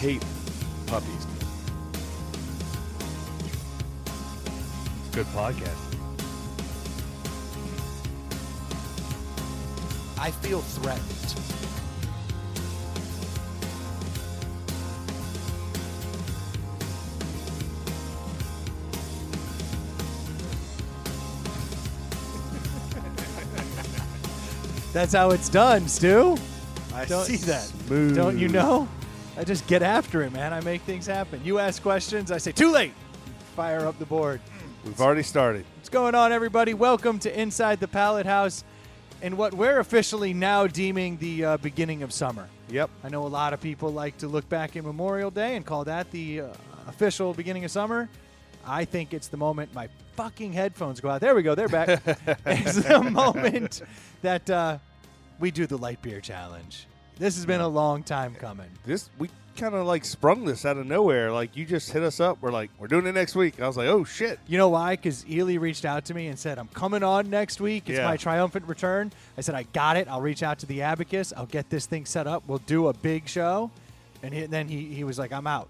hate puppies. It's good podcast. I feel threatened. That's how it's done, Stu. I Don't see that. Smooth. Don't you know? I just get after it, man. I make things happen. You ask questions, I say, too late. Fire up the board. We've already started. What's going on, everybody? Welcome to Inside the Pallet House and what we're officially now deeming the beginning of summer. Yep. I know a lot of people like to look back at Memorial Day and call that the official beginning of summer. I think it's the moment my fucking headphones go out. There we go. They're back. It's the moment that we do the light beer challenge. This has been a long time coming. We kind of like sprung this out of nowhere. Like, you just hit us up. We're like, we're doing it next week. I was like, oh, shit. You know why? Because Ely reached out to me and said, I'm coming on next week. It's my triumphant return. I said, I got it. I'll reach out to the Abacus. I'll get this thing set up. We'll do a big show. And then he was like, I'm out.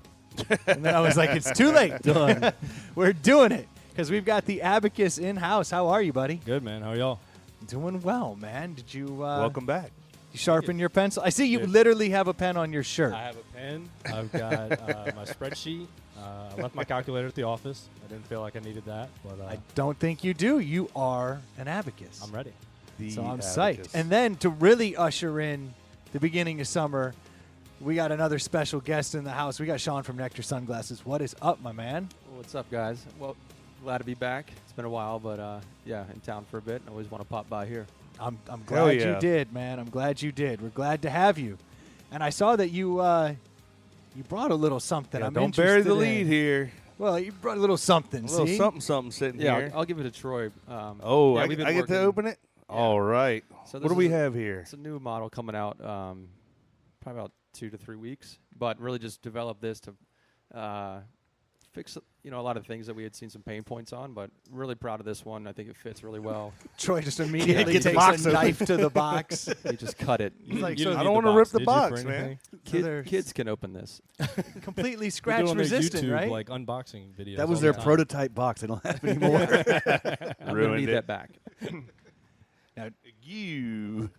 And then I was like, it's too late. Done. We're doing it because we've got the Abacus in-house. How are you, buddy? Good, man. How are y'all? Doing well, man. Did you welcome back. You sharpen your pencil? I see you literally have a pen on your shirt. I have a pen. I've got my spreadsheet. I left my calculator at the office. I didn't feel like I needed that. But I don't think you do. You are an Abacus. I'm ready. So I'm psyched. And then to really usher in the beginning of summer, we got another special guest in the house. We got Sean from Nectar Sunglasses. What is up, my man? What's up, guys? Well, glad to be back. It's been a while, but in town for a bit. I always want to pop by here. I'm glad you did, man. I'm glad you did. We're glad to have you. And I saw that you brought a little something. Yeah, I'm don't bury the interested lead in. here. Well, you brought a little something. A little see? something sitting here. I'll give it to Troy. I get to open it? Yeah. All right. So what do we have here? It's a new model coming out probably about 2 to 3 weeks, but really just developed this to fix a lot of things that we had seen some pain points on, but really proud of this one. I think it fits really well. Troy just immediately Get the takes box a open. knife to the box. He just cut it. He's like, You so didn't I need don't the want to rip box, the did you, box, for man. anything? Kids can open this. completely They're scratch doing their resistant, YouTube, right? like unboxing videos. That was all their the time. prototype box. They don't have it anymore. I'm going to Ruined need it. that back. Now, You.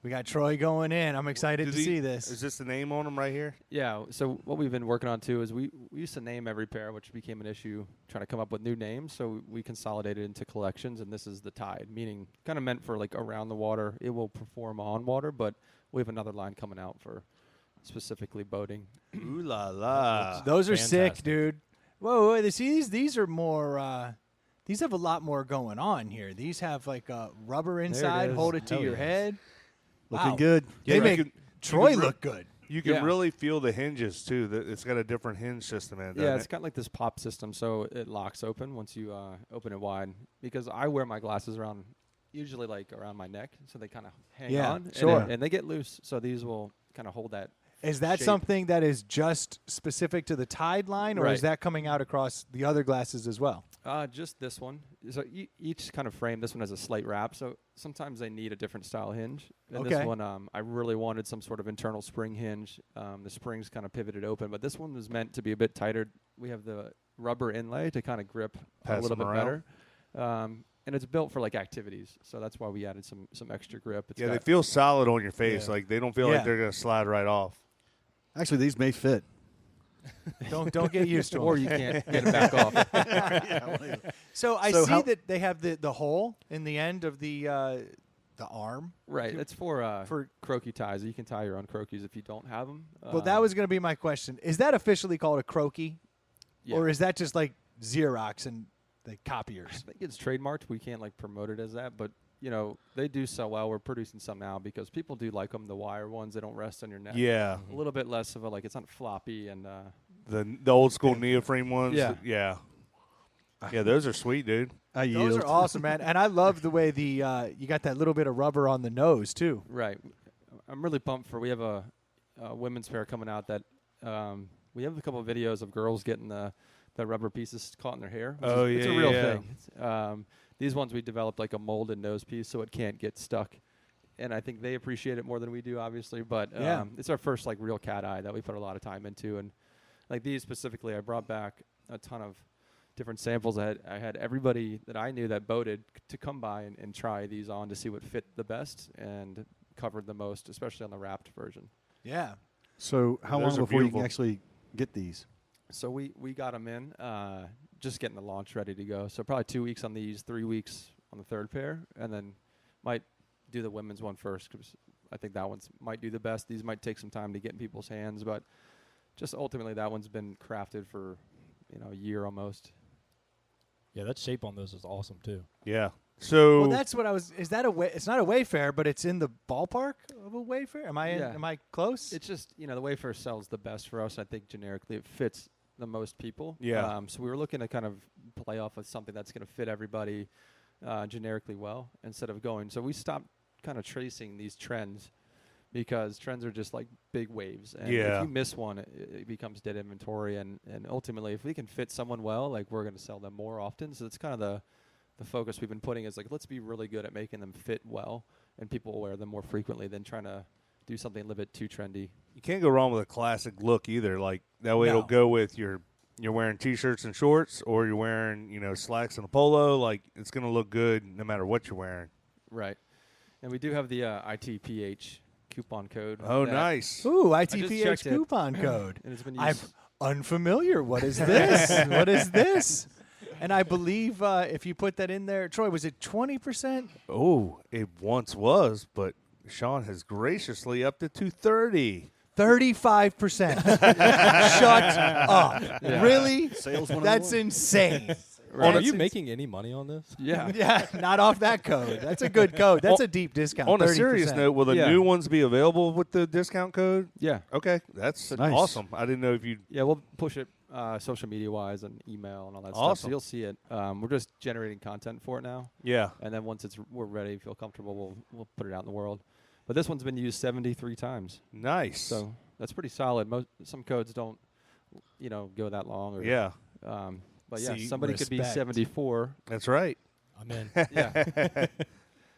we got Troy going in. I'm excited to see this. Is this the name on them right here? Yeah, so what we've been working on, too, is we used to name every pair, which became an issue, trying to come up with new names. So we consolidated into collections, and this is the Tide, meaning kind of meant for, like, around the water. It will perform on water, but we have another line coming out for specifically boating. Ooh la la. Those are sick, Fantastic. dude. Whoa, see, these are more. These have a lot more going on here. These have like a rubber inside. is. Hold it to Hell your yes. head. Looking Wow. good. They Yeah, make you can- Troy you can look good. You can Yeah. really feel the hinges, too. It's got a different hinge system in it, Yeah, doesn't it's it? got like this pop system, so it locks open once you open it wide. Because I wear my glasses around, usually like around my neck, so they kind of hang Yeah, on. sure. And they get loose, so these will kind of hold that. Is that shape. something that is just specific to the Tide line, or is Right. that coming out across the other glasses as well? Just this one. So each kind of frame, this one has a slight wrap, so sometimes they need a different style hinge. And Okay. this one, I really wanted some sort of internal spring hinge. The springs kind of pivoted open, but this one was meant to be a bit tighter. We have the rubber inlay to kind of grip Pass a little them bit around. better. And it's built for like activities, so that's why we added some extra grip. It's Yeah, they got- feel solid on your face. Yeah. Like, they don't feel Yeah. like they're going to slide right off. Actually, these may fit. Don't get used to or them. you can't get it back off. So I So see how- that they have the hole in the end of the arm. Right, it's for croquis ties. You can tie your own croquis if you don't have them. Well, that was going to be my question. Is that officially called a croquis, or is that just like Xerox and the I copiers? think it's trademarked. We can't like promote it as that, but they do sell well. We're producing some now because people do like them. The wire ones, they don't rest on your neck. Yeah. A little bit less of a it's not floppy and The old school neoprene ones. Yeah. Yeah. Yeah, those are sweet, dude. I Those yield. are awesome, man. And I love the way you got that little bit of rubber on the nose too. right. I'm really pumped for. We have a women's pair coming out that we have a couple of videos of girls getting the rubber pieces caught in their hair. It's a real thing. These ones we developed like a molded nose piece so it can't get stuck and I think they appreciate it more than we do, obviously. But Yeah. it's our first like real cat eye that we put a lot of time into, and like these specifically, I brought back a ton of different samples. I had everybody that I knew that boated to come by and try these on to see what fit the best and covered the most, especially on the wrapped version. Yeah. So how Those long are before you beautiful. can actually get these? So we got them in, just getting the launch ready to go. So probably 2 weeks on these, 3 weeks on the third pair, and then might do the women's one first because I think that one's might do the best. These might take some time to get in people's hands, but just ultimately that one's been crafted for a year almost. Yeah, that shape on those is awesome too. Yeah. So Well, that's what I was. Is that a way? It's not a Wayfair, but it's in the ballpark of a Wayfair. Am I? Yeah. Am I close? It's just the Wayfair sells the best for us. I think generically it fits the most people. Yeah. So we were looking to kind of play off of something that's going to fit everybody generically well instead of going. So we stopped kind of tracing these trends because trends are just like big waves. And Yeah. if you miss one, it becomes dead inventory. And ultimately, if we can fit someone well, like we're going to sell them more often. So it's kind of the focus we've been putting is like, let's be really good at making them fit well and people will wear them more frequently than trying to do something a little bit too trendy. you can't go wrong with a classic look either. Like that way No. it'll go with you're wearing T-shirts and shorts, or you're wearing slacks and a polo. Like it's gonna look good no matter what you're wearing. Right. And we do have the ITPH coupon code. Oh, that- nice. Ooh, just ITPH checked it. coupon code. And it's been I'm used. unfamiliar. What is this? What is this? And I believe if you put that in there, Troy, was it 20%? Oh, it once was, but Sean has graciously upped it to 30. 35%. Shut up. Yeah. Really? Sales 101. That's insane. Right. Are That's you ins- making any money on this? Yeah. Yeah, not off that code. That's a good code. That's a deep discount. On a 30%. serious note, will the Yeah. new ones be available with the discount code? Yeah. Okay, that's Nice. awesome. I didn't know if you. Yeah, we'll push it social media wise and email and all that stuff. Awesome. So you'll see it. We're just generating content for it now. Yeah. And then once we're ready, feel comfortable, we'll put it out in the world. But this one's been used 73 times. Nice. So that's pretty solid. Some codes don't, go that long. Or, Yeah, But yeah, See, somebody could be respect. 74. that's right. I'm in. Yeah.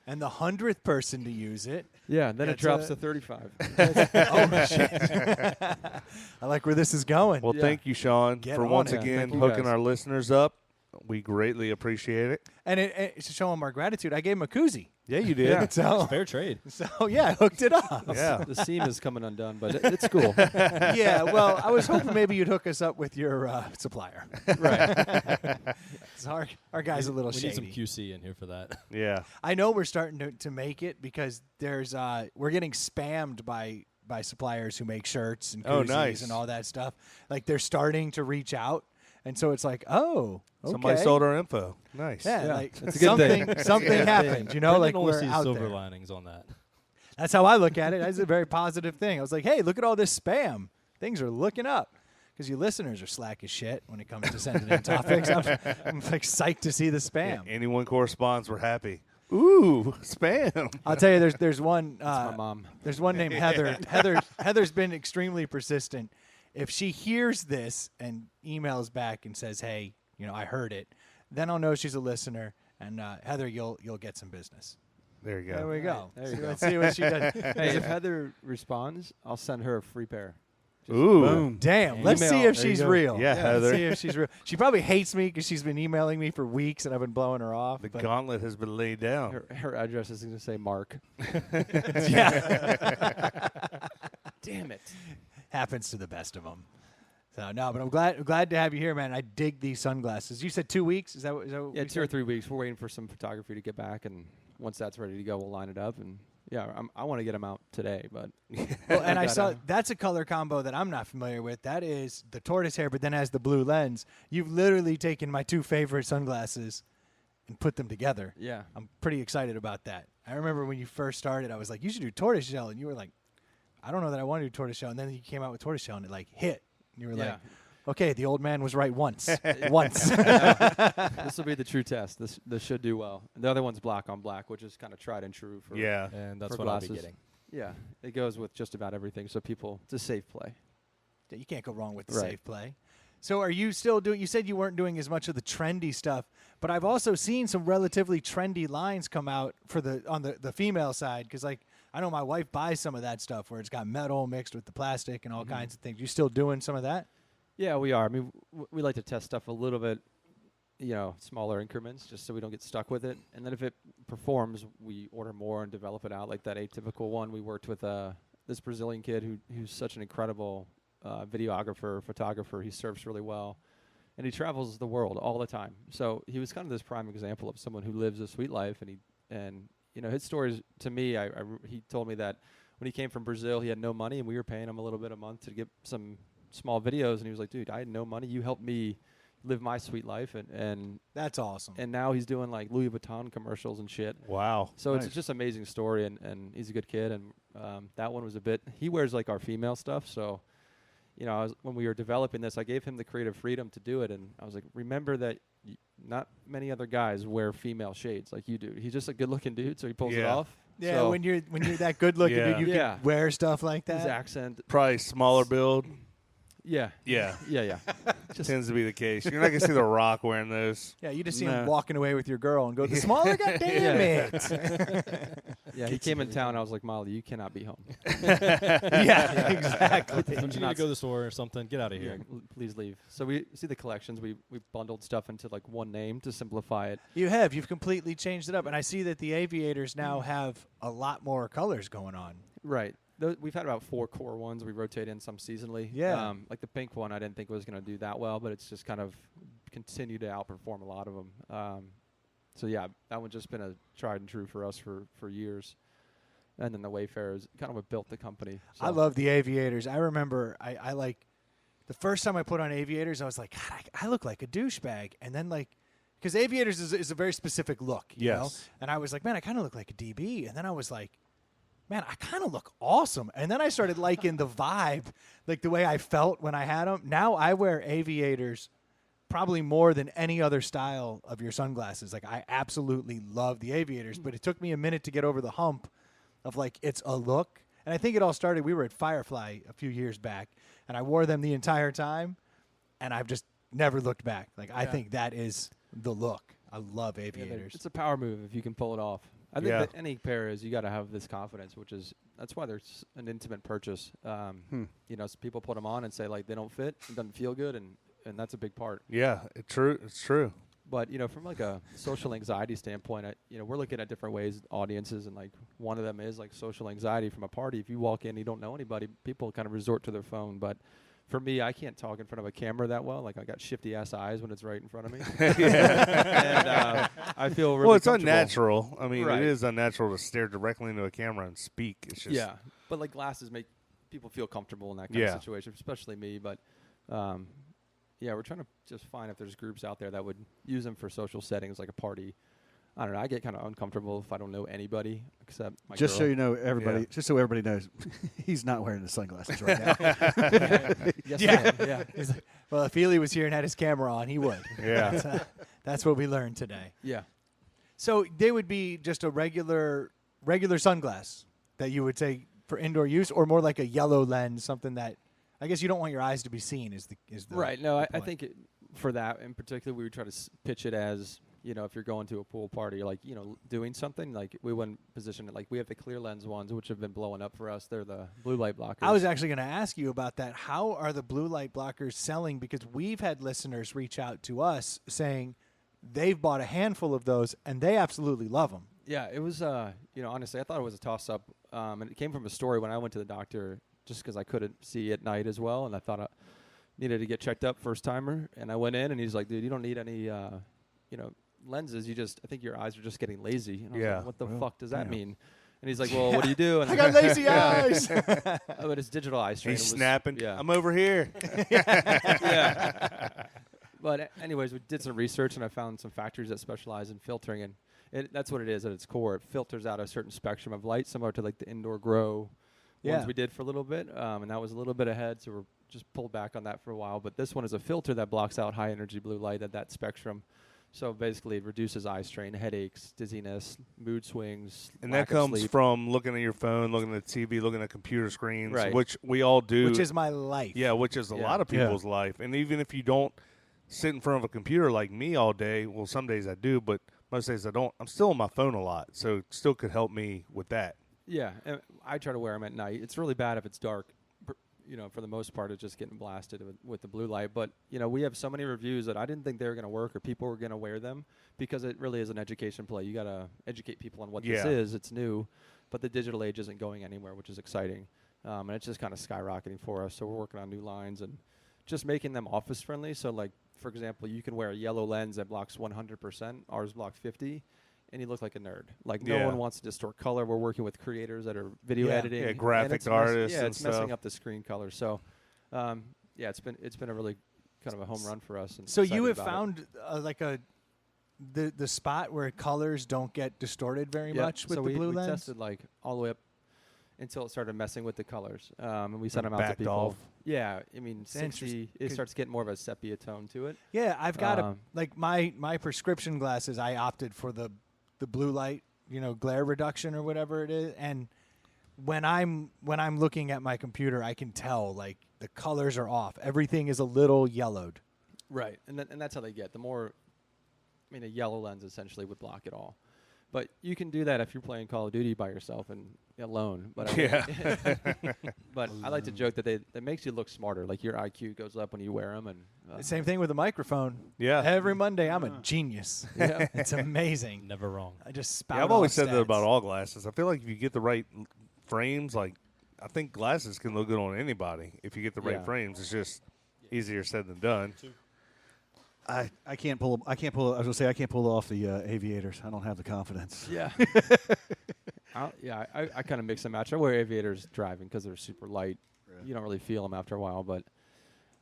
And the 100th person to use it. Yeah. Then it That's drops a- to 35. Oh, shit. I like where this is going. Well, Yeah. thank you, Sean, Get for on once it. again Thank you, hooking guys. our listeners up. We greatly appreciate it. And to show him our gratitude, I gave him a koozie. Yeah, you did. Yeah. So, Fair trade. yeah, I hooked it up. Yeah. The seam is coming undone, but it's cool. Yeah, well, I was hoping maybe you'd hook us up with your supplier. Right. 'Cause our guy's a little We need some shady. QC in here for that. Yeah. I know we're starting to make it because there's we're getting spammed by suppliers who make shirts and Oh, koozies nice. and all that stuff. Like they're starting to reach out, and so it's like, oh, okay. Somebody sold our info. Nice. Yeah, Yeah, like that's a good thing. something That's a good happened. thing. You know, Brendan like only we're sees out silver there. linings on that. That's how I look at it. That's a very positive thing. I was like, hey, look at all this spam. Things are looking up. Because you listeners are slack as shit when it comes to sending in topics. I'm like psyched to see the spam. Yeah, anyone corresponds, we're happy. Ooh, spam. I'll tell you, there's one. That's my mom. There's one named Heather. Heather's been extremely persistent. If she hears this and emails back and says, "Hey, I heard it," then I'll know she's a listener. And Heather, you'll get some business. There you There go. we go. There you go. Let's see what she does. Hey, if Heather responds, I'll send her a free pair. Ooh. Boom. Damn. Let's see Email. if There you she's go. real. Yeah, Heather. See if she's real. She probably hates me because she's been emailing me for weeks and I've been blowing her off. The but- gauntlet has been laid down. Her address is going to say Mark. yeah. Damn it. Happens to the best of them. So no, but I'm glad to have you here, man. I dig these sunglasses. You said 2 weeks. Is that what? Yeah, we 2 or said? 3 weeks. We're waiting for some photography to get back, and once that's ready to go, we'll line it up. And yeah, I want to get them out today, but Well, and I Got saw a- that's a color combo that I'm not familiar with. That is the tortoise hair, but then has the blue lens. You've literally taken my two favorite sunglasses and put them together. yeah, I'm pretty excited about that. I remember when you first started, I was like, you should do tortoise shell. And you were like, I don't know that I want to do tortoise shell. And then you came out with tortoise shell and it like hit. And you were yeah. like, okay, the old man was right once. Once. This will be the true test. This should do well. And the other one's black on black, which is kind of tried and true for Yeah. And that's For what I'll be glasses. getting. Yeah, it goes with just about everything. So people, it's a safe play. You can't go wrong with the Right. safe play. So are you still doing? You said you weren't doing as much of the trendy stuff, but I've also seen some relatively trendy lines come out for on the female side, because like I know my wife buys some of that stuff where it's got metal mixed with the plastic and all kinds of things. You still doing some of that? Yeah, we are. I mean, we like to test stuff a little bit, smaller increments, just so we don't get stuck with it. And then if it performs, we order more and develop it out. Like that atypical one, we worked with this Brazilian kid who's such an incredible videographer, photographer. He surfs really well, and he travels the world all the time. So he was kind of this prime example of someone who lives a sweet life. And his stories to me, he told me that when he came from Brazil, he had no money, and we were paying him a little bit a month to get some small videos. And he was like, "Dude, I had no money. You helped me live my sweet life." And that's awesome. And now he's doing like Louis Vuitton commercials and shit. Wow. So Nice. it's just an amazing story, and he's a good kid. And that one was he wears like our female stuff. So, when we were developing this, I gave him the creative freedom to do it. And I was like, remember that not many other guys wear female shades like you do. He's just a good looking dude, so he pulls it off. Yeah, so when you're that good looking Yeah. dude, you can wear stuff like that. his accent. Probably smaller build. Yeah. Yeah. Yeah. Tends to be the case. You're not going to see The Rock wearing those. Yeah, you just see No. him walking away with your girl and go, the smaller guy, damn it. Yeah, he came in town. I was like, Molly, you cannot be home. Yeah, exactly. Don't you need to go to the store or something? Get out of here. Please leave. So we see the collections. We bundled stuff into like one name to simplify it. You've completely changed it up. And I see that the aviators now have a lot more colors going on. Right. We've had about 4 core ones. We rotate in some seasonally. Yeah. Like the pink one, I didn't think was going to do that well, but it's just kind of continued to outperform a lot of them. So yeah, that one's just been a tried and true for us for years. And then the Wayfarer is kind of what built the company. So. I love the aviators. I remember I like the first time I put on aviators, I was like, God, I look like a douchebag. And then like, because aviators is a very specific look, you know? And I was like, man, I kind of look like a DB. And then I was like, man, I kind of look awesome. And then I started liking the vibe, like the way I felt when I had them. Now I wear aviators probably more than any other style of your sunglasses. Like I absolutely love the aviators, but it took me a minute to get over the hump of like, it's a look. And I think it all started, we were at Firefly a few years back, and I wore them the entire time, and I've just never looked back. Like I think that is the look. I love aviators. It's a power move if you can pull it off. I think that any pair you got to have this confidence, that's why there's an intimate purchase. So people put them on and say like they don't fit, it doesn't feel good, and that's a big part. Yeah, it's true. But from like a social anxiety standpoint, we're looking at different ways audiences, and like one of them is like social anxiety from a party. If you walk in, and you don't know anybody, people kind of resort to their phone, but. For me, I can't talk in front of a camera that well. Like I got shifty-ass eyes when it's right in front of me. And I feel really it's unnatural. I mean, it is unnatural to stare directly into a camera and speak. It's just but like glasses make people feel comfortable in that kind of situation, especially me. But we're trying to just find if there's groups out there that would use them for social settings, like a party. I don't know. I get kind of uncomfortable if I don't know anybody except my girl. So you know, everybody. Just so everybody knows, he's not wearing the sunglasses right now. Yeah. He's like, well, if Ely was here and had his camera on, he would. Yeah. That's what we learned today. Yeah. So they would be just a regular sunglass that you would take for indoor use, or more like a yellow lens, something that I guess you don't want your eyes to be seen. Is the right? No, the I think for that in particular, we would try to pitch it as. If you're going to a pool party, like, doing something, like we wouldn't position it. Like we have the clear lens ones, which have been blowing up for us. They're the blue light blockers. I was actually going to ask you about that. How are the blue light blockers selling? Because we've had listeners reach out to us saying they've bought a handful of those and they absolutely love them. Yeah, it was, honestly, I thought it was a toss up. And it came from a story when I went to the doctor just because I couldn't see at night as well. And I thought I needed to get checked up first timer. And I went in and he's like, dude, you don't need any, lenses. I think your eyes are just getting lazy. And I was like, what the fuck does that mean? And he's like, well, what do you do? And I got lazy eyes. But it's digital eye strain. He's snapping. Yeah. I'm over here. Yeah. But anyways, we did some research and I found some factories that specialize in filtering, and that's what it is at its core. It filters out a certain spectrum of light, similar to like the indoor grow ones we did for a little bit. And that was a little bit ahead, so we're just pulled back on that for a while. But this one is a filter that blocks out high energy blue light at that spectrum. So basically, it reduces eye strain, headaches, dizziness, mood swings. And lack that comes of sleep. from looking at your phone, looking at TV, looking at computer screens, Right. which we all do. Which is my life. Yeah, which is a lot of people's life. And even if you don't sit in front of a computer like me all day, well, some days I do, but most days I don't. I'm still on my phone a lot, so it still could help me with that. Yeah, and I try to wear them at night. It's really bad if it's dark. For the most part, it's just getting blasted with the blue light. But, we have so many reviews that I didn't think they were going to work or people were going to wear them because it really is an education play. You got to educate people on what this is. It's new, but the digital age isn't going anywhere, which is exciting. And it's just kind of skyrocketing for us. So we're working on new lines and just making them office friendly. So, like, for example, you can wear a yellow lens that blocks 100%. Ours blocks 50%. And you look like a nerd. Like, no one wants to distort color. We're working with creators that are video editing. Yeah, graphic artists and it's messing up the screen color. So, it's been a really kind of a home run for us. And so you have about found the spot where colors don't get distorted very much with the blue we lens? tested, like, all the way up until it started messing with the colors. And we sent them out to backed people. off. Yeah, I mean, 60, it starts getting more of a sepia tone to it. Yeah, I've got my prescription glasses, I opted for the blue light, glare reduction or whatever it is. And when I'm looking at my computer, I can tell, like, the colors are off. Everything is a little yellowed. Right, and that's how they get. The more, a yellow lens essentially would block it all. But you can do that if you're playing Call of Duty by yourself and alone. But but I like to joke that that makes you look smarter. Like, your IQ goes up when you wear them. And Same thing with the microphone. Yeah. Every Monday, I'm a genius. Yeah. It's amazing. Never wrong. I just spout. Yeah, I've always off said that stats. about all glasses. I feel like if you get the right frames, like, I think glasses can look good on anybody if you get the right frames. It's just easier said than done. I can't pull. I can't pull. I was gonna say I can't pull off the aviators. I don't have the confidence. Yeah. I kind of mix and match. I wear aviators driving because they're super light. Yeah. You don't really feel them after a while, but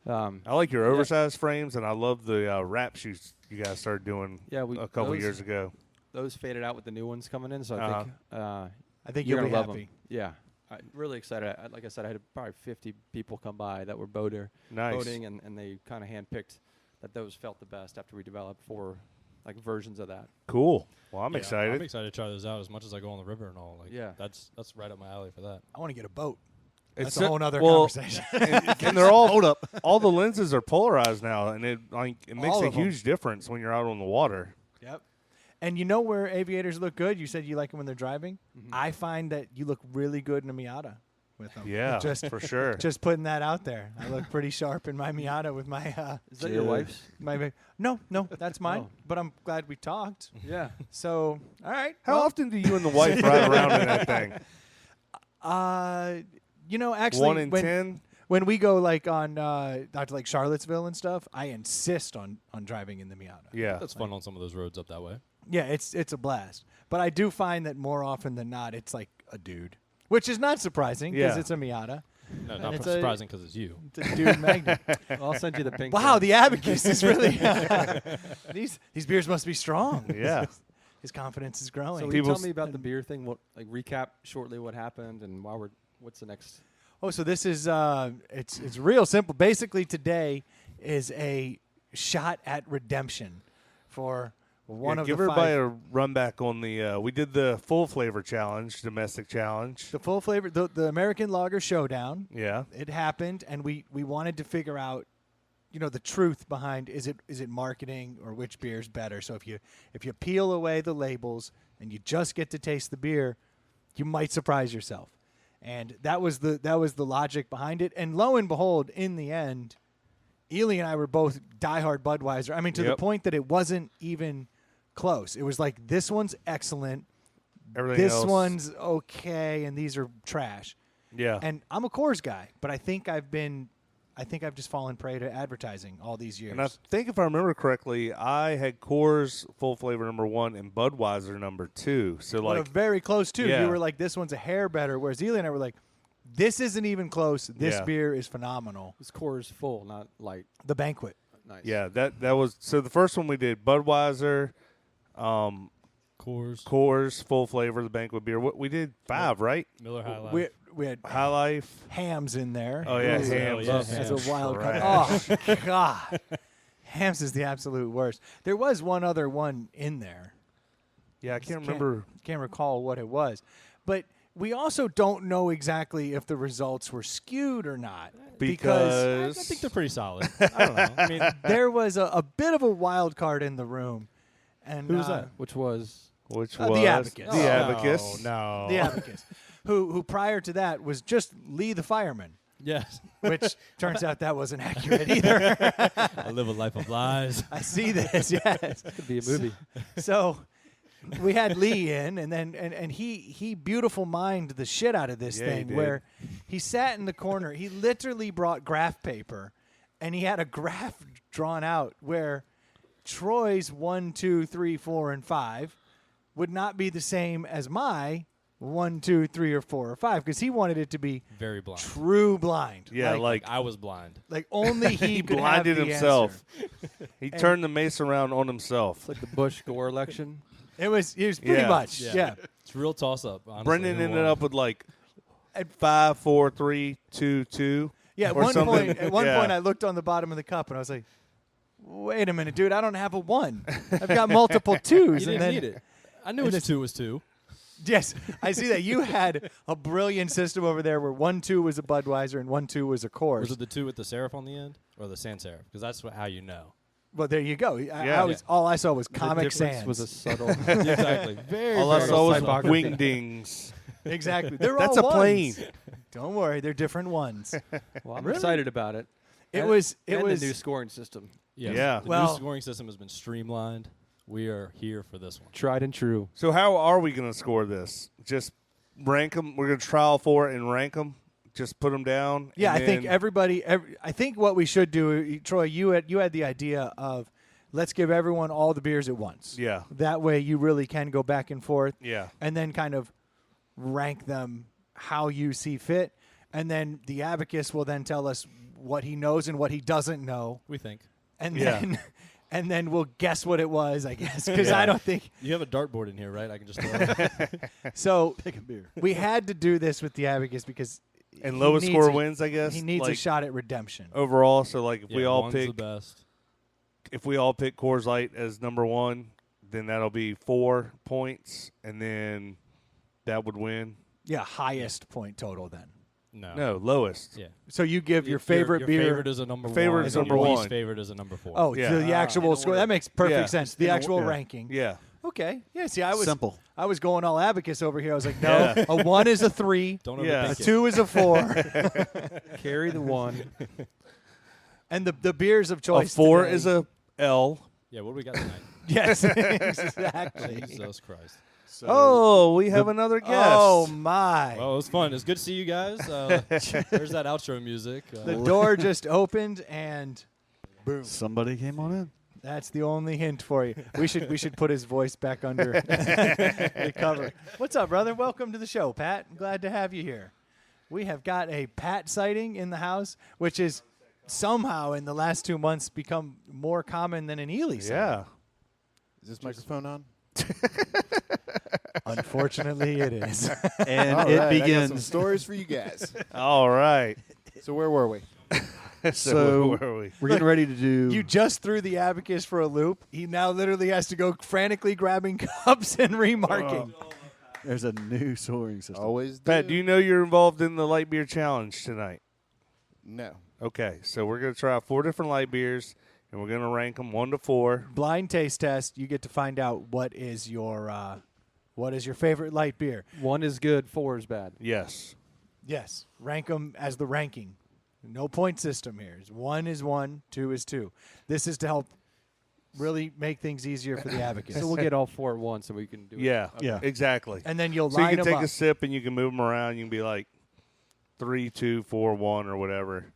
I like your oversized frames, and I love the wrap shoots you guys started doing a couple years ago. Those faded out with the new ones coming in, so I think you're you'll be gonna love happy. them. Yeah. I'm really excited. Like I said, I had probably 50 people come by that were boating, and they kind of handpicked that those felt the best after we developed 4 versions of that. Cool. Well, I'm excited. I'm excited to try those out as much as I go on the river and all. That's right up my alley for that. I want to get a boat. It's That's a whole other conversation. and they're all all the lenses are polarized now, and it makes All a of them. huge difference when you're out on the water. Yep. And you know where aviators look good? You said you like them when they're driving. Mm-hmm. I find that you look really good in a Miata with them. Yeah, just for sure. Just putting that out there. I look pretty sharp in my Miata with my. Is that your wife's? No, that's mine. Oh. But I'm glad we talked. Yeah. So, all right. How often do you and the wife ride around in that thing? Actually, 1 in 10. When we go on out to Charlottesville and stuff, I insist on driving in the Miata. Yeah, that's fun on some of those roads up that way. Yeah, it's a blast. But I do find that more often than not, it's like a dude, which is not surprising because it's a Miata. No, not surprising because it's you. It's a dude magnet. I'll send you the pink. Wow, the Abacus is really these beers must be strong. Yeah. His confidence is growing. So tell me about the beer thing. What recap shortly what happened and what's the next? Oh, so this is it's real simple. Basically, today is a shot at redemption for one of the 5. Give everybody a run back on the. We did the full flavor challenge, domestic challenge. The full flavor, the American Lager Showdown. Yeah, it happened, and we wanted to figure out, the truth behind is it marketing or which beer is better. So if you peel away the labels and you just get to taste the beer, you might surprise yourself. And that was the logic behind it. And lo and behold, in the end, Ely and I were both diehard Budweiser. I mean, to the point that it wasn't even close. It was like, this one's excellent, everything else, one's okay, and these are trash. Yeah. And I'm a Coors guy, but I think I've just fallen prey to advertising all these years. And I think if I remember correctly, I had Coors full flavor number 1 and Budweiser number 2. So but very close too. Yeah. You were like, this one's a hair better, whereas Ely and I were like, this isn't even close. This beer is phenomenal. It's Coors full, not light. The Banquet. Nice. Yeah, that was so. The first one we did Budweiser, Coors full flavor, the Banquet beer. We did 5, right? Miller High Life. We had High Life. Hams in there. Oh yeah, Ooh, hams. yeah, As a wild card. Trash. Oh God, Hams is the absolute worst. There was one other one in there. Yeah, I can't remember. Can't recall what it was. But we also don't know exactly if the results were skewed or not. Because I think they're pretty solid. I don't know. I mean, There was a bit of a wild card in the room. And who was that? Which was the Abacus. The Abacus. No. The Abacus. who prior to that was just Lee the fireman, Yes. which turns out that wasn't accurate either. I live a life of lies. I see this, yes. could be a movie. So we had Lee in, and then and he beautiful mined the shit out of this Yeah, he thing, did. where he sat in the corner. He literally brought graph paper, and he had a graph drawn out where Troy's 1, 2, 3, 4, and 5 would not be the same as my 1, 2, 3, or 4 or 5, because he wanted it to be Very blind. true blind. Yeah, like I was blind. like only he he could blinded have the himself. answer. He turned the mace around on himself. It's like the Bush Gore election. It was pretty Yeah. much yeah. It's a real toss up. Brendan ended up with like 5, 4, 3, 2, 2. Yeah, at or one something. point, Yeah. I looked on the bottom of the cup and I was like, "Wait a minute, dude! I don't have a 1. I've got multiple You 2s." didn't and then, need it. I knew and which 2 was 2. yes, I see that you had a brilliant system over there where 1, 2 was a Budweiser and 1, 2 was a Coors. Was it the 2 with the serif on the end or the sans serif? Because that's how you know. Well, there you go. Yeah. All I saw was The Comic difference Sans. was a subtle. Exactly. Very. All I very saw was typography. wingdings. exactly. They're That's all a plane. ones. Don't worry, they're different ones. Well, I'm Really? excited about it. It And- was and the the new scoring system. Yes. Yeah. The Well- new scoring system has been streamlined. We are here for this one. Tried and true. So how are we going to score this? Just rank them? We're going to trial for it and rank them? Just put them down? Yeah, and I think then- everybody. I think what we should do, Troy, you had the idea of let's give everyone all the beers at once. Yeah. That way, you really can go back and forth, Yeah. and then kind of rank them how you see fit, and then the Abacus will then tell us what he knows and what he doesn't know, We think. and Yeah. then and then we'll guess what it was, I guess, because Yeah. I don't think You have a dartboard in here, right? I can just throw it. so. Take a beer. We had to do this with the Abacus because And he lowest needs score a- wins, I guess? He needs a like, shot at redemption. overall. So, like, if we Yeah, all one's pick the best. if we all pick Coors Light as number 1, then that'll be 4 points, and then that would win. Yeah, highest point total then. No, lowest. Yeah. So you give your favorite your beer. favorite is a number Favorite 1. is and number your least one. favorite is a number 4. Oh, Yeah. so the actual in score. order. That makes perfect Yeah. sense. The In actual order. ranking. Yeah. Okay. Yeah. See, I was Simple. I was going all Abacus over here. I was like, no, Yeah. a 1 is a 3, Don't Yeah. a overthink it. 2 is a 4, Carry the 1. and the beers of A choice. 4 today- is a L. Yeah, what do we got tonight? yes, exactly. Jesus Christ. So Oh, we have another guest. Oh my! Well, it was fun. It's good to see you guys. There's that outro music. The door just opened, and somebody came on in. that's the only hint for you. We should put his voice back under the cover. What's up, brother? Welcome to the show, Pat. Glad to have you here. We have got a Pat sighting in the house, which is somehow in the last 2 months become more common than an Ely sighting. Yeah. Is this microphone on? Unfortunately, it is. And All it right, I got some begins. stories for you guys. All right. So where were we? So where are we? we're getting ready to do. You just threw the Abacus for a loop. He now literally has to go frantically grabbing cups and remarking. There's a new soaring system. Always do. Pat, do you know you're involved in the light beer challenge tonight? No. Okay, so we're going to try out 4 different light beers, and we're going to rank them 1 to 4. Blind taste test. You get to find out what is your favorite light beer. 1 is good, 4 is bad. Yes. Yes, rank them as the ranking. No point system here. 1 is 1, 2 is 2. This is to help really make things easier for the Abacus. So we'll get all 4 at once, so we can do Yeah. it. Yeah. Exactly. and then you'll So you line can them take up. a sip, and you can move them around. You can be like 3, 2, 4, 1, or whatever.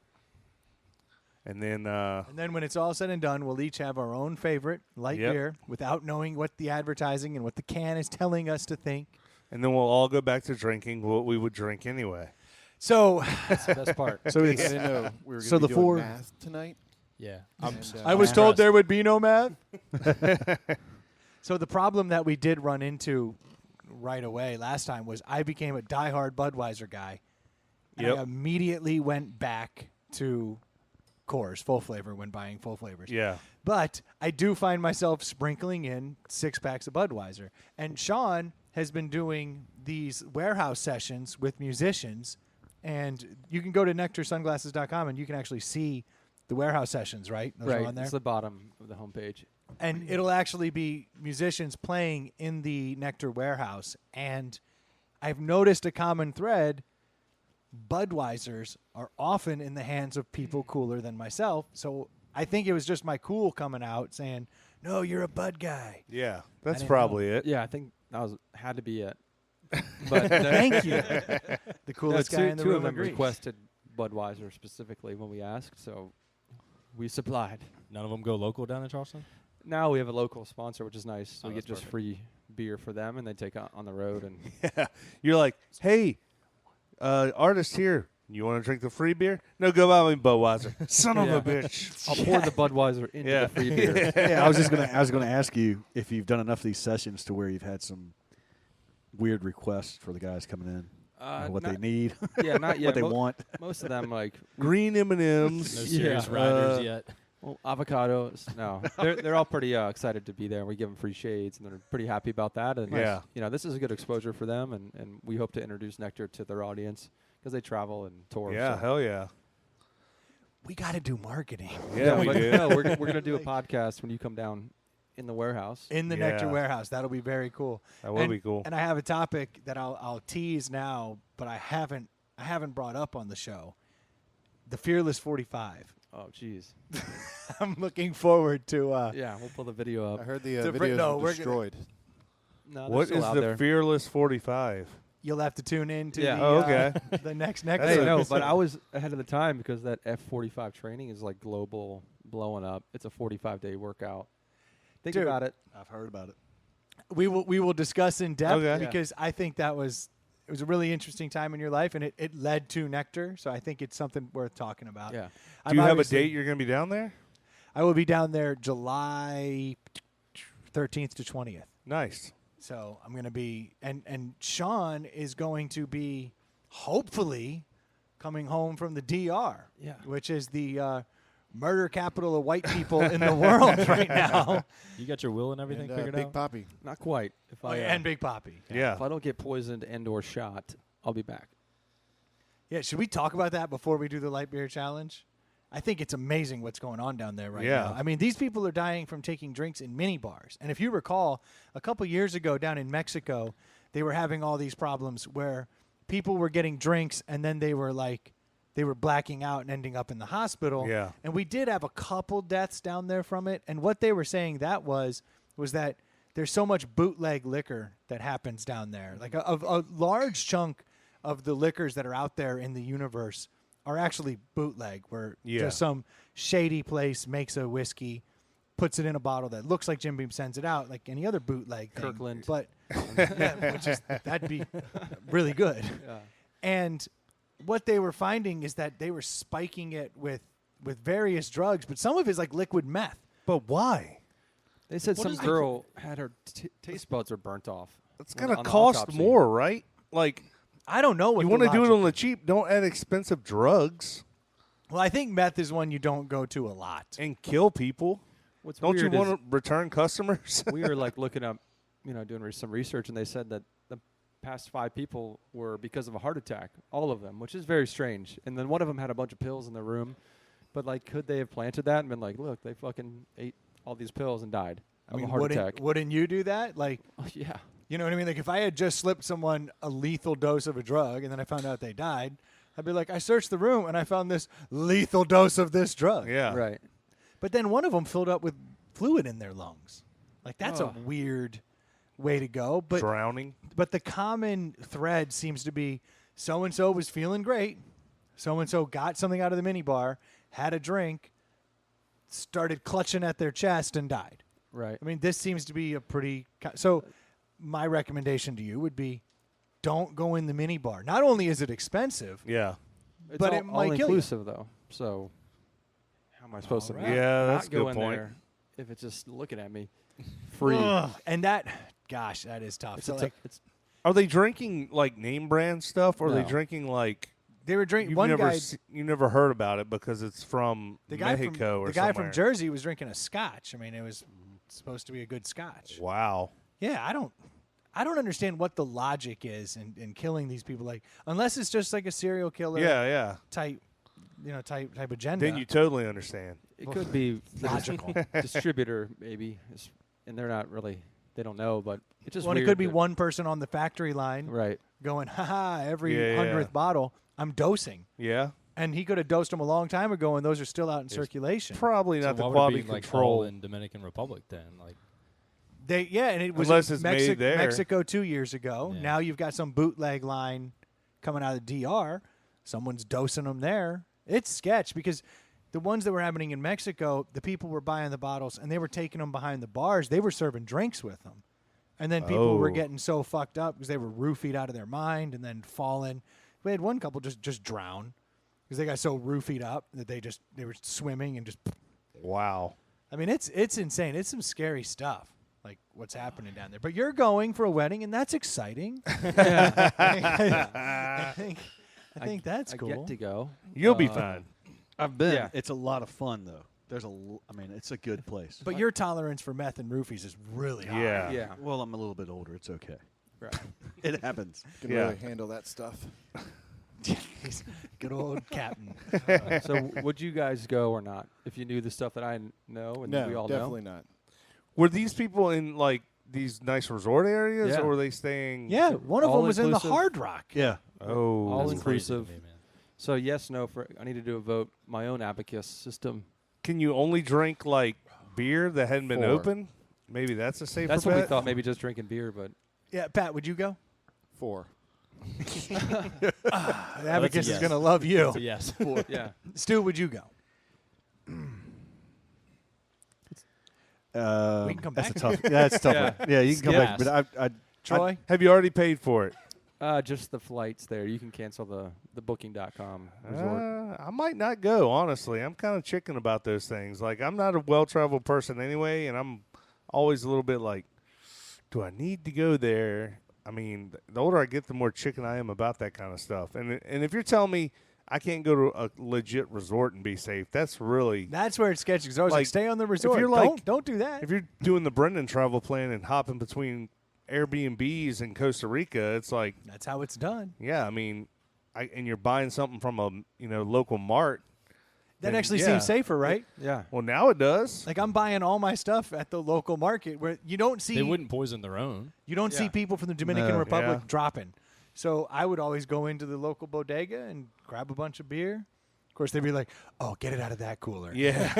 And then And then when it's all said and done, we'll each have our own favorite light Yep. beer without knowing what the advertising and what the can is telling us to think. we'll all go back to drinking what we would drink anyway. So That's the best part. So I it's didn't know we were So going to the be doing four- math tonight. Yeah. And, I was told impressed. there would be no math. So the problem that we did run into right away last time was I became a diehard Budweiser guy. And Yep. I immediately went back to Coors full flavor when buying full flavors. Yeah. But I do find myself sprinkling in 6 packs of Budweiser. And Sean has been doing these warehouse sessions with musicians. And you can go to nectarsunglasses.com and you can actually see the warehouse sessions, right? Those are on there. It's the bottom of the homepage. And it'll actually be musicians playing in the Nectar warehouse. And I've noticed a common thread. Budweisers are often in the hands of people cooler than myself. So I think it was just my cool coming out saying, no, you're a Bud guy. Yeah. That's didn't probably it. Yeah, I think that had to be it. But Thank you. The coolest no, guy in the two room of them agrees. requested Budweiser specifically when we asked, so we supplied. None of them go local down in Charleston? Now we have a local sponsor, which is nice. So we that's get just perfect. free beer for them, and they take on the road. And Yeah. You're like, hey, artist here. You want to drink the free beer? No, go buy me Budweiser. Son of a bitch. I'll pour the Budweiser into Yeah. the free beer. Yeah, I was gonna ask you if you've done enough of these sessions to where you've had some weird requests for the guys coming in, what they need, Yeah, not yet. what they want. Most of them, like Green No M&Ms. serious Yeah. riders yet. avocados. No, they're all pretty excited to be there. We give them free shades, and they're pretty happy about that. And Yeah. this is a good exposure for them, and we hope to introduce Nectar to their audience because they travel and tour. Yeah, so. hell yeah. We got to do marketing Yeah, we but do. no, we're gonna do a podcast when you come down in the warehouse. in the Yeah. Nectar warehouse. That'll be very cool. That would and, be cool. And I have a topic that I'll tease now, but I haven't brought up on the show. The Fearless 45. Oh, jeez. I'm looking forward to. Yeah, we'll pull the video I up. heard the The videos no, were we're gonna- destroyed. No, they're What still is out the there. Fearless 45? You'll have to tune in to Yeah. the, Oh, okay. the next Nectar. That's Hey, a- no, episode. but I was ahead of the time because that F45 training is like global blowing up. It's a 45-day workout. Think Dude. about it. I've heard about it. we will discuss in depth Okay. because I think it was a really interesting time in your life and it led to Nectar. So I think it's something worth talking about. Yeah. Do you have a date you're going to be down there? I will be down there July 13th to 20th. Nice. So I'm going to be, and Sean is going to be hopefully coming home from the DR, Yeah. which is the murder capital of white people in the world right now. You got your will and everything And, figured Big out? Poppy. Not quite. If I And Big Poppy. Yeah. if I don't get poisoned and or shot, I'll be back. Yeah, should we talk about that before we do the light beer challenge? I think it's amazing what's going on down there right Yeah. now. I mean, these people are dying from taking drinks in mini bars. And if you recall, a couple years ago down in Mexico, they were having all these problems where people were getting drinks and then they were blacking out and ending up in the hospital. Yeah. And we did have a couple deaths down there from it. And what they were saying that was that there's so much bootleg liquor that happens down there. Like a large chunk of the liquors that are out there in the universe are actually bootleg, where Yeah. just some shady place makes a whiskey, puts it in a bottle that looks like Jim Beam sends it out, like any other bootleg thing. Kirkland. But yeah, that'd be really good. Yeah. And what they were finding is that they were spiking it with various drugs, but some of it is like liquid meth. But why? They said What some is the- girl had her taste buds are burnt off. It's on going the to cost autopsy. more, right? Like, I don't know what you want to do it on the cheap. Don't add expensive drugs Well, I think meth is one you don't go to a lot. and kill people. What's Don't you weird is want to return customers? we were like looking up, doing some research, and they said that the past 5 people were because of a heart attack, all of them, which is very strange. And then one of them had a bunch of pills in the room, but like, could they have planted that and been like, look, they fucking ate all these pills and died of a heart attack? wouldn't you do that? Like, Yeah. you know what I mean? Like, if I had just slipped someone a lethal dose of a drug and then I found out they died, I'd be like, I searched the room and I found this lethal dose of this drug. yeah. Right. But then one of them filled up with fluid in their lungs. Like, that's a Oh. weird way to go. But Drowning. But the common thread seems to be so-and-so was feeling great. So-and-so got something out of the minibar, had a drink, started clutching at their chest, and died. Right. I mean, this seems to be a pretty... So my recommendation to you would be don't go in the minibar. Not only is it expensive, Yeah. It's but all, it might kill you. inclusive though. So how am I supposed to All right. not, Yeah, not that's a go good in point. there if it's just looking at me free? Ugh. And that... Gosh, that is tough. It's So, a like, it's Are they drinking like name brand stuff, or are they No. drinking like They were drinking. One guy, you never heard about it because it's from Mexico or the guy somewhere. from Jersey was drinking a scotch. I mean, it was supposed to be a good scotch. Wow. Yeah, I don't understand what the logic is in killing these people. Like, unless it's just like a serial killer. Yeah. Type agenda. Then you totally understand. It could be logical. Distributor maybe, and they're not really. They don't know, but it's just. Well, weird it could be that- one person on the factory line, Right. going, haha, every Yeah, 100th bottle, I'm dosing. Yeah. And he could have dosed them a long time ago, and those are still out in circulation. Probably So not the why would it quality be, like, control. all in Dominican Republic then? Like, And it was Unless in it's made there. Mexico 2 years ago. Yeah. Now you've got some bootleg line coming out of the DR. Someone's dosing them there. It's sketch because the ones that were happening in Mexico, the people were buying the bottles and they were taking them behind the bars. They were serving drinks with them. And then people were getting so fucked up because they were roofied out of their mind and then falling. We had one couple just drown because they got so roofied up that they were swimming and just. Wow. I mean, it's insane. It's some scary stuff, like what's happening down there. But you're going for a wedding, and that's exciting. I think that's I cool. get to go. You'll be fine. I've been. Yeah. It's a lot of fun though. I mean, it's a good place. But your tolerance for meth and roofies is really high. Yeah. Yeah. Well, I'm a little bit older. It's okay. Right. It happens. Can Yeah. really handle that stuff. He's good old captain. So would you guys go or not if you knew the stuff that I know and No, we all definitely not. Were these people in like these nice resort areas, Yeah. or were they staying? Yeah, So one of them was in the all-inclusive? Hard Rock. Yeah. Oh. All that's crazy to inclusive. me, man. So yes, no. I need to do a vote. My own abacus system. Can you only drink like beer that hadn't been 4. open? Maybe that's a safer That's bet. what we thought. Maybe just drinking beer, but Yeah, Pat, would you go? 4. The Abacus is yes. going to love you. So yes. yeah. Stu, would you go? We can come That's back. a tough. Yeah, it's a tough. Yeah. One. Yeah, you can come Yes. back. But I Troy? Have you already paid for it? Just the flights there. You can cancel the booking.com resort. I might not go, honestly. I'm kind of chicken about those things. Like, I'm not a well-traveled person anyway, and I'm always a little bit like, do I need to go there? I mean, the older I get, the more chicken I am about that kind of stuff. And if you're telling me I can't go to a legit resort and be safe, that's really... That's where it's sketchy. 'Cause I was like, Like, stay on the resort. you're don't, like- don't do that. If you're doing the Brendan travel plan and hopping between Airbnbs in Costa Rica, it's like, That's how it's done. yeah, I mean, and you're buying something from a local mart. That then, actually yeah. seems safer, right? Yeah. Well, now it does. Like I'm buying all my stuff at the local market where you don't see They wouldn't poison their own. you don't see Yeah. people from the Dominican No. Republic Yeah. dropping. So I would always go into the local bodega and grab a bunch of beer. Of course, they'd be like, "Oh, get it out of that cooler." Yeah.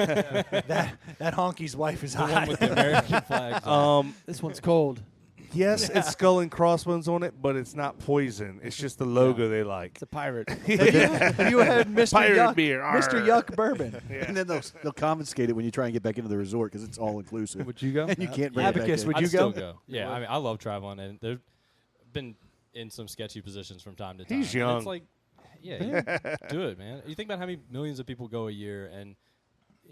that honky's wife is The one hot. with the American flags. on This one's cold. Yes, it's skull and crossbones on it, but it's not poison. It's just the logo they like. It's a pirate. you had Mr. Pirate Yuck, beer, Mr. arr. Yuck bourbon. And then they'll confiscate it when you try and get back into the resort because it's all inclusive. Would you go? And you can't bring it Abacus, back would in. you I'd still go? go. Yeah, I mean, I love traveling, and they've been in some sketchy positions from time to time. He's And young. It's like, yeah, do it, man. You think about how many millions of people go a year, and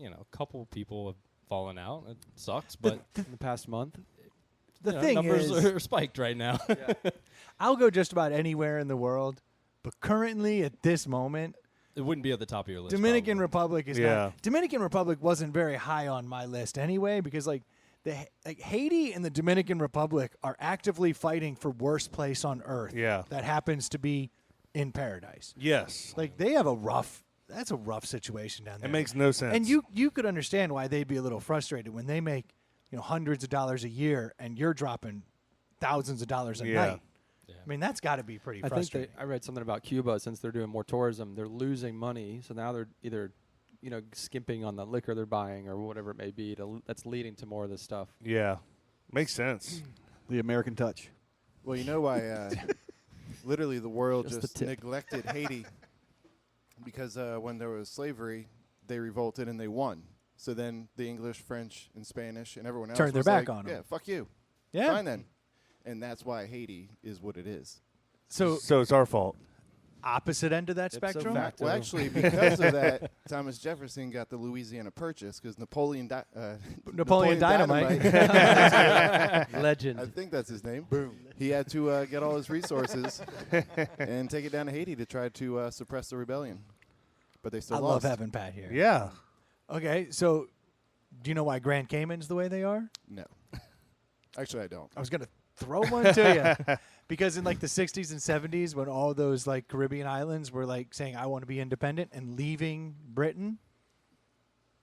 a couple people have fallen out. It sucks, but In the past month. The thing numbers is, are spiked right now. I'll go just about anywhere in the world, but currently at this moment, It wouldn't be at the top of your list. Dominican probably. Republic is Yeah. not. Dominican Republic wasn't very high on my list anyway because like Haiti and the Dominican Republic are actively fighting for worst place on earth. Yeah. That happens to be in paradise. Yes. Like they have that's a rough situation down there. It makes no sense. And you could understand why they'd be a little frustrated when they make hundreds of dollars a year and you're dropping thousands of dollars a Yeah. night. Yeah. I mean that's got to be pretty I think frustrating. I read something about Cuba. Since they're doing more tourism, they're losing money. So now they're either, skimping on the liquor they're buying or whatever it may be. That's leading to more of this stuff. Yeah. Makes sense. The American touch. Well, you know why literally the world Just the just tip. neglected Haiti because when there was slavery, they revolted and they won. So then the English, French, and Spanish and everyone else Turned their was back like, on 'em. Yeah, fuck you. yeah. Fine then. And that's why Haiti is what it is. So it's our fault. opposite end of that Ipso spectrum. facto. Well, actually, because of that, Thomas Jefferson got the Louisiana Purchase because Napoleon Dynamite. I Legend. think that's his name. Boom. he had to get all his resources and take it down to Haiti to try to suppress the rebellion. But they still I lost. love having Pat here. Yeah. Okay, so do you know why Grand Cayman's the way they are? No. Actually, I don't. I was going to throw one to you. Because in like the 60s and 70s, when all those like Caribbean islands were like saying, I want to be independent and leaving Britain,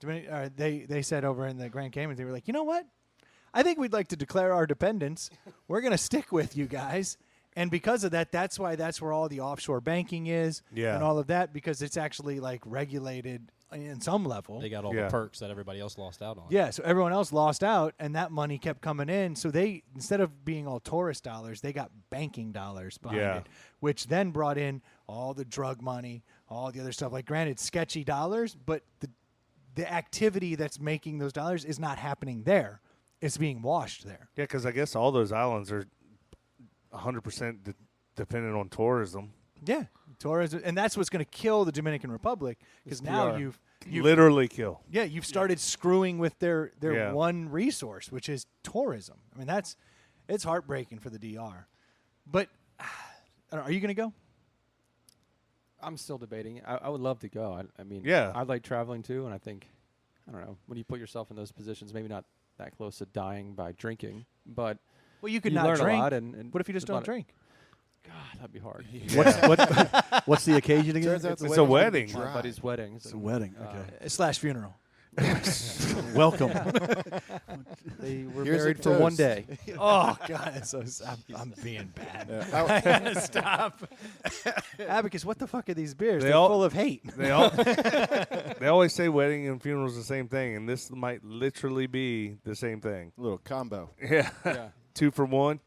they said over in the Grand Cayman, they were like, you know what? I think we'd like to declare our dependence. We're going to stick with you guys. And because of that, that's where all the offshore banking is and all of that, because it's actually like regulated in some level. They got all the perks that everybody else lost out on. Yeah, so everyone else lost out, and that money kept coming in. So they, instead of being all tourist dollars, they got banking dollars behind it, which then brought in all the drug money, all the other stuff. Like, granted, sketchy dollars, but the activity that's making those dollars is not happening there. It's being washed there. Yeah, because I guess all those islands are 100% dependent on tourism. Yeah, tourism, and that's what's going to kill the Dominican Republic, because now you've literally kill. Yeah, you've started screwing with their one resource, which is tourism. I mean, it's heartbreaking for the DR. But are you going to go? I'm still debating. I would love to go. I mean, Yeah. I like traveling too, and I think, I don't know, when you put yourself in those positions, maybe not that close to dying by drinking, but Well, you could you not learn drink. a lot. And What if you just don't drink? God, that'd be hard. What's the occasion again? Turns out It's a wedding. My buddy's wedding. It's a wedding. Okay. / funeral. Welcome. They were Here's married a for one toast. day. Oh, God. I'm being bad. I gotta stop. Abacus, what the fuck are these beers? They They're all- full of hate. They always say wedding and funeral is the same thing, and this might literally be the same thing. A little combo. Yeah. Yeah. 2 for 1.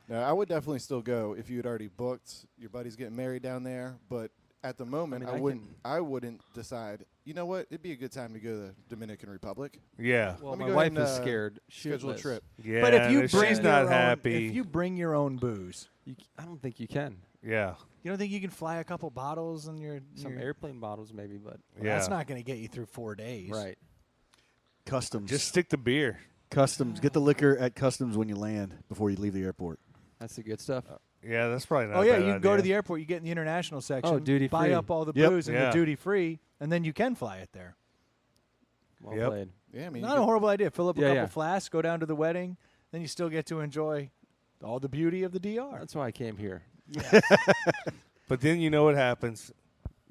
No, I would definitely still go if you had already booked. Your buddy's getting married down there, but at the moment, I mean, I wouldn't decide. You know what? It'd be a good time to go to the Dominican Republic. Yeah. Well, Let me my go wife ahead is and, scared. Schedule a shitless. trip. Yeah. But if you and bring she's not your own, happy. if you bring your own booze, I don't think you can. Yeah. you don't think you can fly a couple bottles on your Some airplane bottles, maybe, but Yeah. That's not going to get you through 4 days. right. Customs. Just stick to beer. Customs. Get the liquor at customs when you land before you leave the airport. That's the good stuff. Yeah, that's probably not Oh a yeah, bad you can go to idea. the airport. You get in the international section. duty Buy free. up all the Yep. booze in Yeah. the duty free, and then you can fly it there. Well Yep. played. Yeah, I mean, Not a horrible idea. Fill up a Yeah, couple yeah. flasks, go down to the wedding, then you still get to enjoy all the beauty of the DR. That's why I came here. But then you know what happens.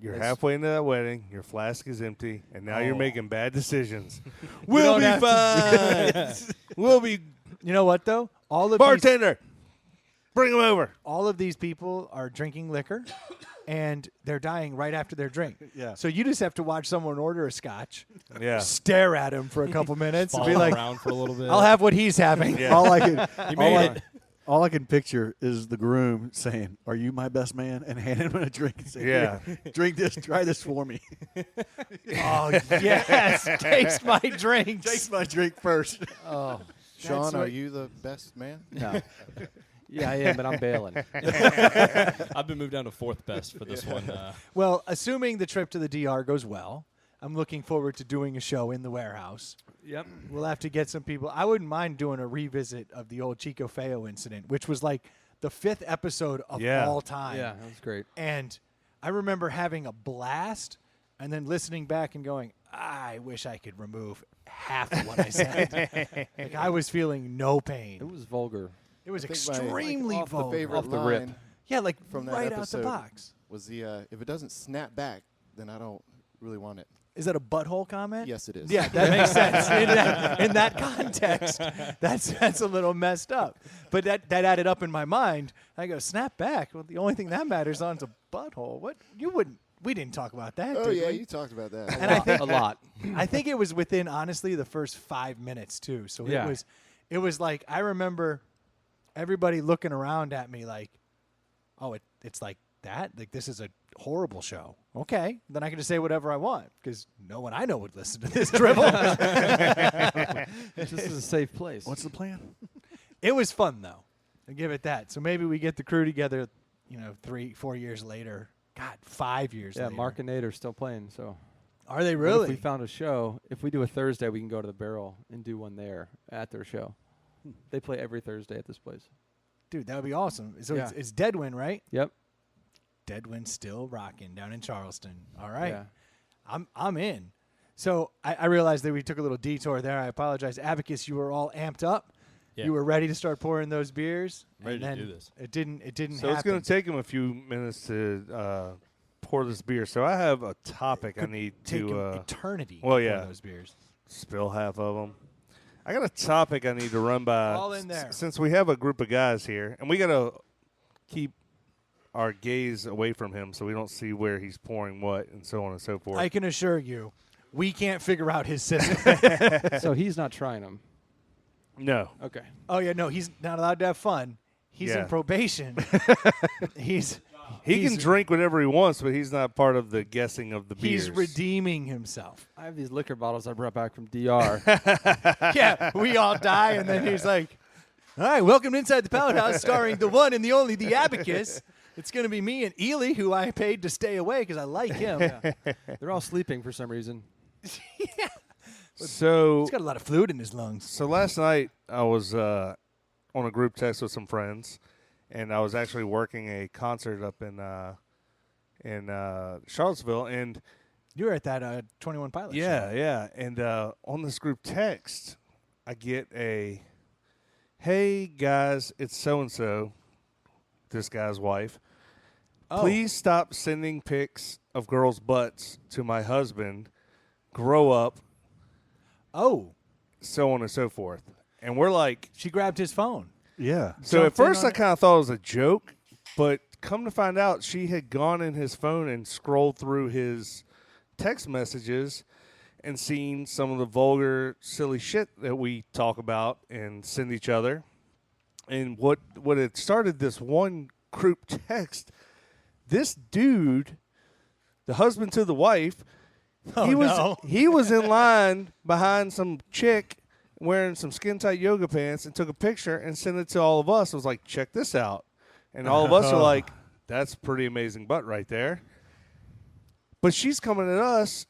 You're That's- halfway into that wedding, your flask is empty, and now you're Oh. making bad decisions. We We'll don't be have fine. We'll be You know what though? bartender. Bring him over. All of these people are drinking liquor, and they're dying right after their drink. Yeah. So you just have to watch someone order a scotch, Yeah. stare at him for a couple minutes, and Follow be like, around for a little bit. "I'll have what he's having." Yeah. All I can made it. all I can picture is the groom saying, "Are you my best man?" and handing him a drink and saying, Yeah. "Here, drink this, try this for me. Oh yes, taste my drinks. Taste my drink first." Oh, Sean, That's are what- you the best man? No. Yeah, I am, but I'm bailing. I've been moved down to 4th best for this one. well, assuming the trip to the DR goes well, I'm looking forward to doing a show in the warehouse. Yep. We'll have to get some people. I wouldn't mind doing a revisit of the old Chico Feo incident, which was like the 5th episode of Yeah. all time. Yeah, that was great. And I remember having a blast and then listening back and going, I wish I could remove half of what I said. Like I was feeling no pain. It was vulgar. It was I think my, extremely off the vulgar. favorite Off the rip. line Yeah, like from that right out episode the box. was the if it doesn't snap back, then I don't really want it. Is that a butthole comment? Yes, it is. Yeah, that makes sense. In that context, that's a little messed up. But that added up in my mind. I go, snap back. Well, the only thing that matters on is a butthole. What? You wouldn't. We didn't talk about that. Oh did yeah, we? you talked about that. And I think a lot. I think it was within honestly the first 5 minutes too. So Yeah. it was like I remember everybody looking around at me like, oh, it's like that. Like this is a horrible show. Okay, then I can just say whatever I want because no one I know would listen to this dribble. This is a safe place. What's the plan? It was fun though. I'll give it that. So maybe we get the crew together, 3-4 years later. God, 5 years Yeah, later. Mark and Nate are still playing, so. Are they What really? If we found a show, if we do a Thursday, we can go to the Barrel and do one there at their show. They play every Thursday at this place. Dude, that would be awesome. So Yeah. it's Deadwind, right? Yep. Deadwind's still rocking down in Charleston. All right. Yeah. I'm in. So I realized that we took a little detour there. I apologize. Abacus, you were all amped up. Yeah. You were ready to start pouring those beers. Ready and to then do this. It didn't So happen. it's going to take him a few minutes to pour this beer. So I have a topic I need take to an eternity well, to pour yeah. those beers. spill half of them. I got a topic I need to run by. All in there. Since we have a group of guys here, and we got to keep our gaze away from him so we don't see where he's pouring what and so on and so forth. I can assure you, we can't figure out his system. So he's not trying them. No. Okay. Oh, yeah, no, he's not allowed to have fun. He's Yeah. in probation. He He's- can drink whatever he wants, but he's not part of the guessing of the beers. He's redeeming himself. I have these liquor bottles I brought back from DR. Yeah, we all die, and then he's like, all right, welcome to Inside the Pallet House, starring the one and the only, the Abacus. It's going to be me and Ely, who I paid to stay away because I like him. They're all sleeping for some reason. So He's got a lot of fluid in his lungs. So last night I was on a group text with some friends, and I was actually working a concert up in Charlottesville, and You were at that 21 Pilots show. yeah, and on this group text, I get a, "Hey guys, it's so and so," this guy's wife. Oh. Please stop sending pics of girls' butts to my husband. Grow up, Oh, so on and so forth. And we're like, she grabbed his phone. Yeah. so at Jumped in first on I it? kind of thought it was a joke, but come to find out, she had gone in his phone and scrolled through his text messages and seen some of the vulgar, silly shit that we talk about and send each other. And what had started this one group text, this dude, the husband to the wife, he was in line behind some chick wearing some skin tight yoga pants and took a picture and sent it to all of us. I was like, check this out. And all of us are like, that's pretty amazing butt right there. But she's coming at us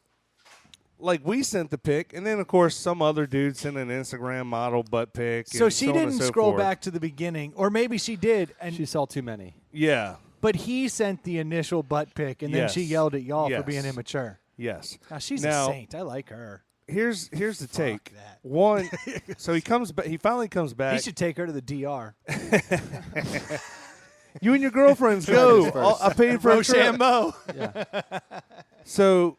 like we sent the pic, and then of course some other dude sent an Instagram model butt pic. So and she so on and didn't so scroll forth. back to the beginning, or maybe she did, and She saw too many. Yeah. but he sent the initial butt pic, and then she Yes. yelled at y'all for Yes. being immature. Yes. Now, she's Now- a saint. I like her. Here's the take. that. One. So he comes back. He finally comes back. He should take her to the DR. You and your girlfriends go. first. I paid for a trip. Rochambeau. Yeah. So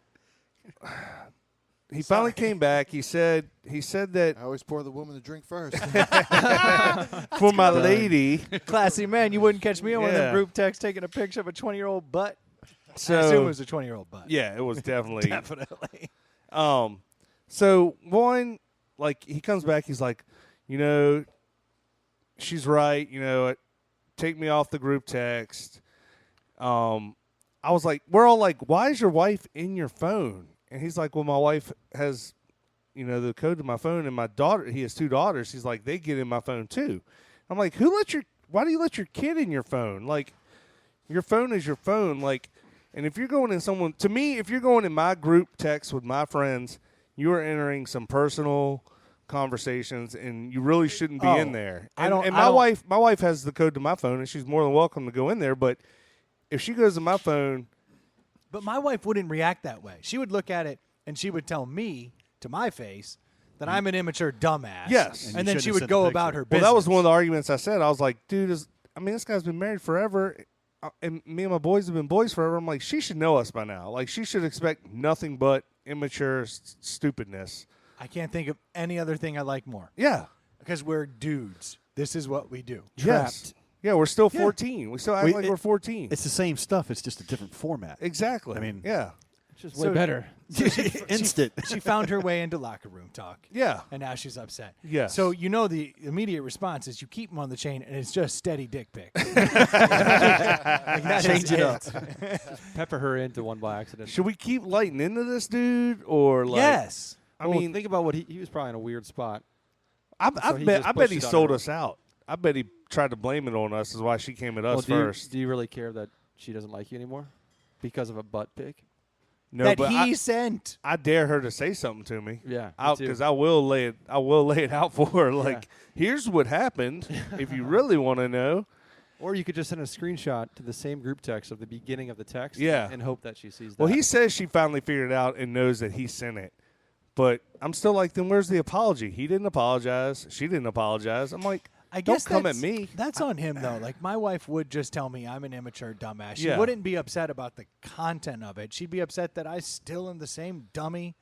he finally came back. He said that I always pour the woman the drink first. for my lady. Classy man. You wouldn't catch me on one of them Yeah. group texts taking a picture of a 20-year-old butt. I assume it So was a 20-year-old butt. yeah, it was definitely. Definitely. So one, like he comes back. He's like, she's right. Take me off the group text. I was like, we're all like, why is your wife in your phone? And he's like, well, my wife has, the code to my phone, and my daughter. He has 2 daughters. He's like, they get in my phone too. I'm like, why do you let your kid in your phone? Like, your phone is your phone. Like, and if you're going if you're going in my group text with my friends, you are entering some personal conversations, and you really shouldn't be in there. And, my wife has the code to my phone, and she's more than welcome to go in there. But if she goes to my phone, But my wife wouldn't react that way. She would look at it, and she would tell me to my face that I'm an immature dumbass. Yes. And, And you then shouldn't she have would sent go the about picture. her well, business. that was one of the arguments I said. I was like, dude, this guy's been married forever, and me and my boys have been boys forever. I'm like, she should know us by now. Like, she should expect nothing but immature stupidness. I can't think of any other thing I like more. Yeah. Because we're dudes. This is what we do. Yes. Yeah, we're still 14. We still act like we're 14. It's the same stuff. It's just a different format. Exactly. I mean- yeah. It's just So- way better. Instant. She found her way into locker room talk. Yeah. And now she's upset. Yes. So the immediate response is you keep them on the chain, and it's just steady dick pic. Change it up. Pepper her into one by accident. Should we keep lighting into this dude, or like? Yes. I Well, mean, think about what he was probably in a weird spot. I he bet just he pushed it on sold her. us out. I bet he tried to blame it on us. Is why she came at us Well, first. do you really care that she doesn't like you anymore because of a butt pic? No, that but he sent. I dare her to say something to me. Yeah, Because I will lay it out for her. Like, here's what happened. If you really want to know. Or you could just send a screenshot to the same group text of the beginning of the text and hope that she sees that. Well, he says she finally figured it out and knows that he sent it. But I'm still like, then where's the apology? He didn't apologize. She didn't apologize. I'm like, I guess don't come at me. That's on him, though. Like, my wife would just tell me I'm an immature dumbass. She Yeah. wouldn't be upset about the content of it. She'd be upset that I still am the same dummy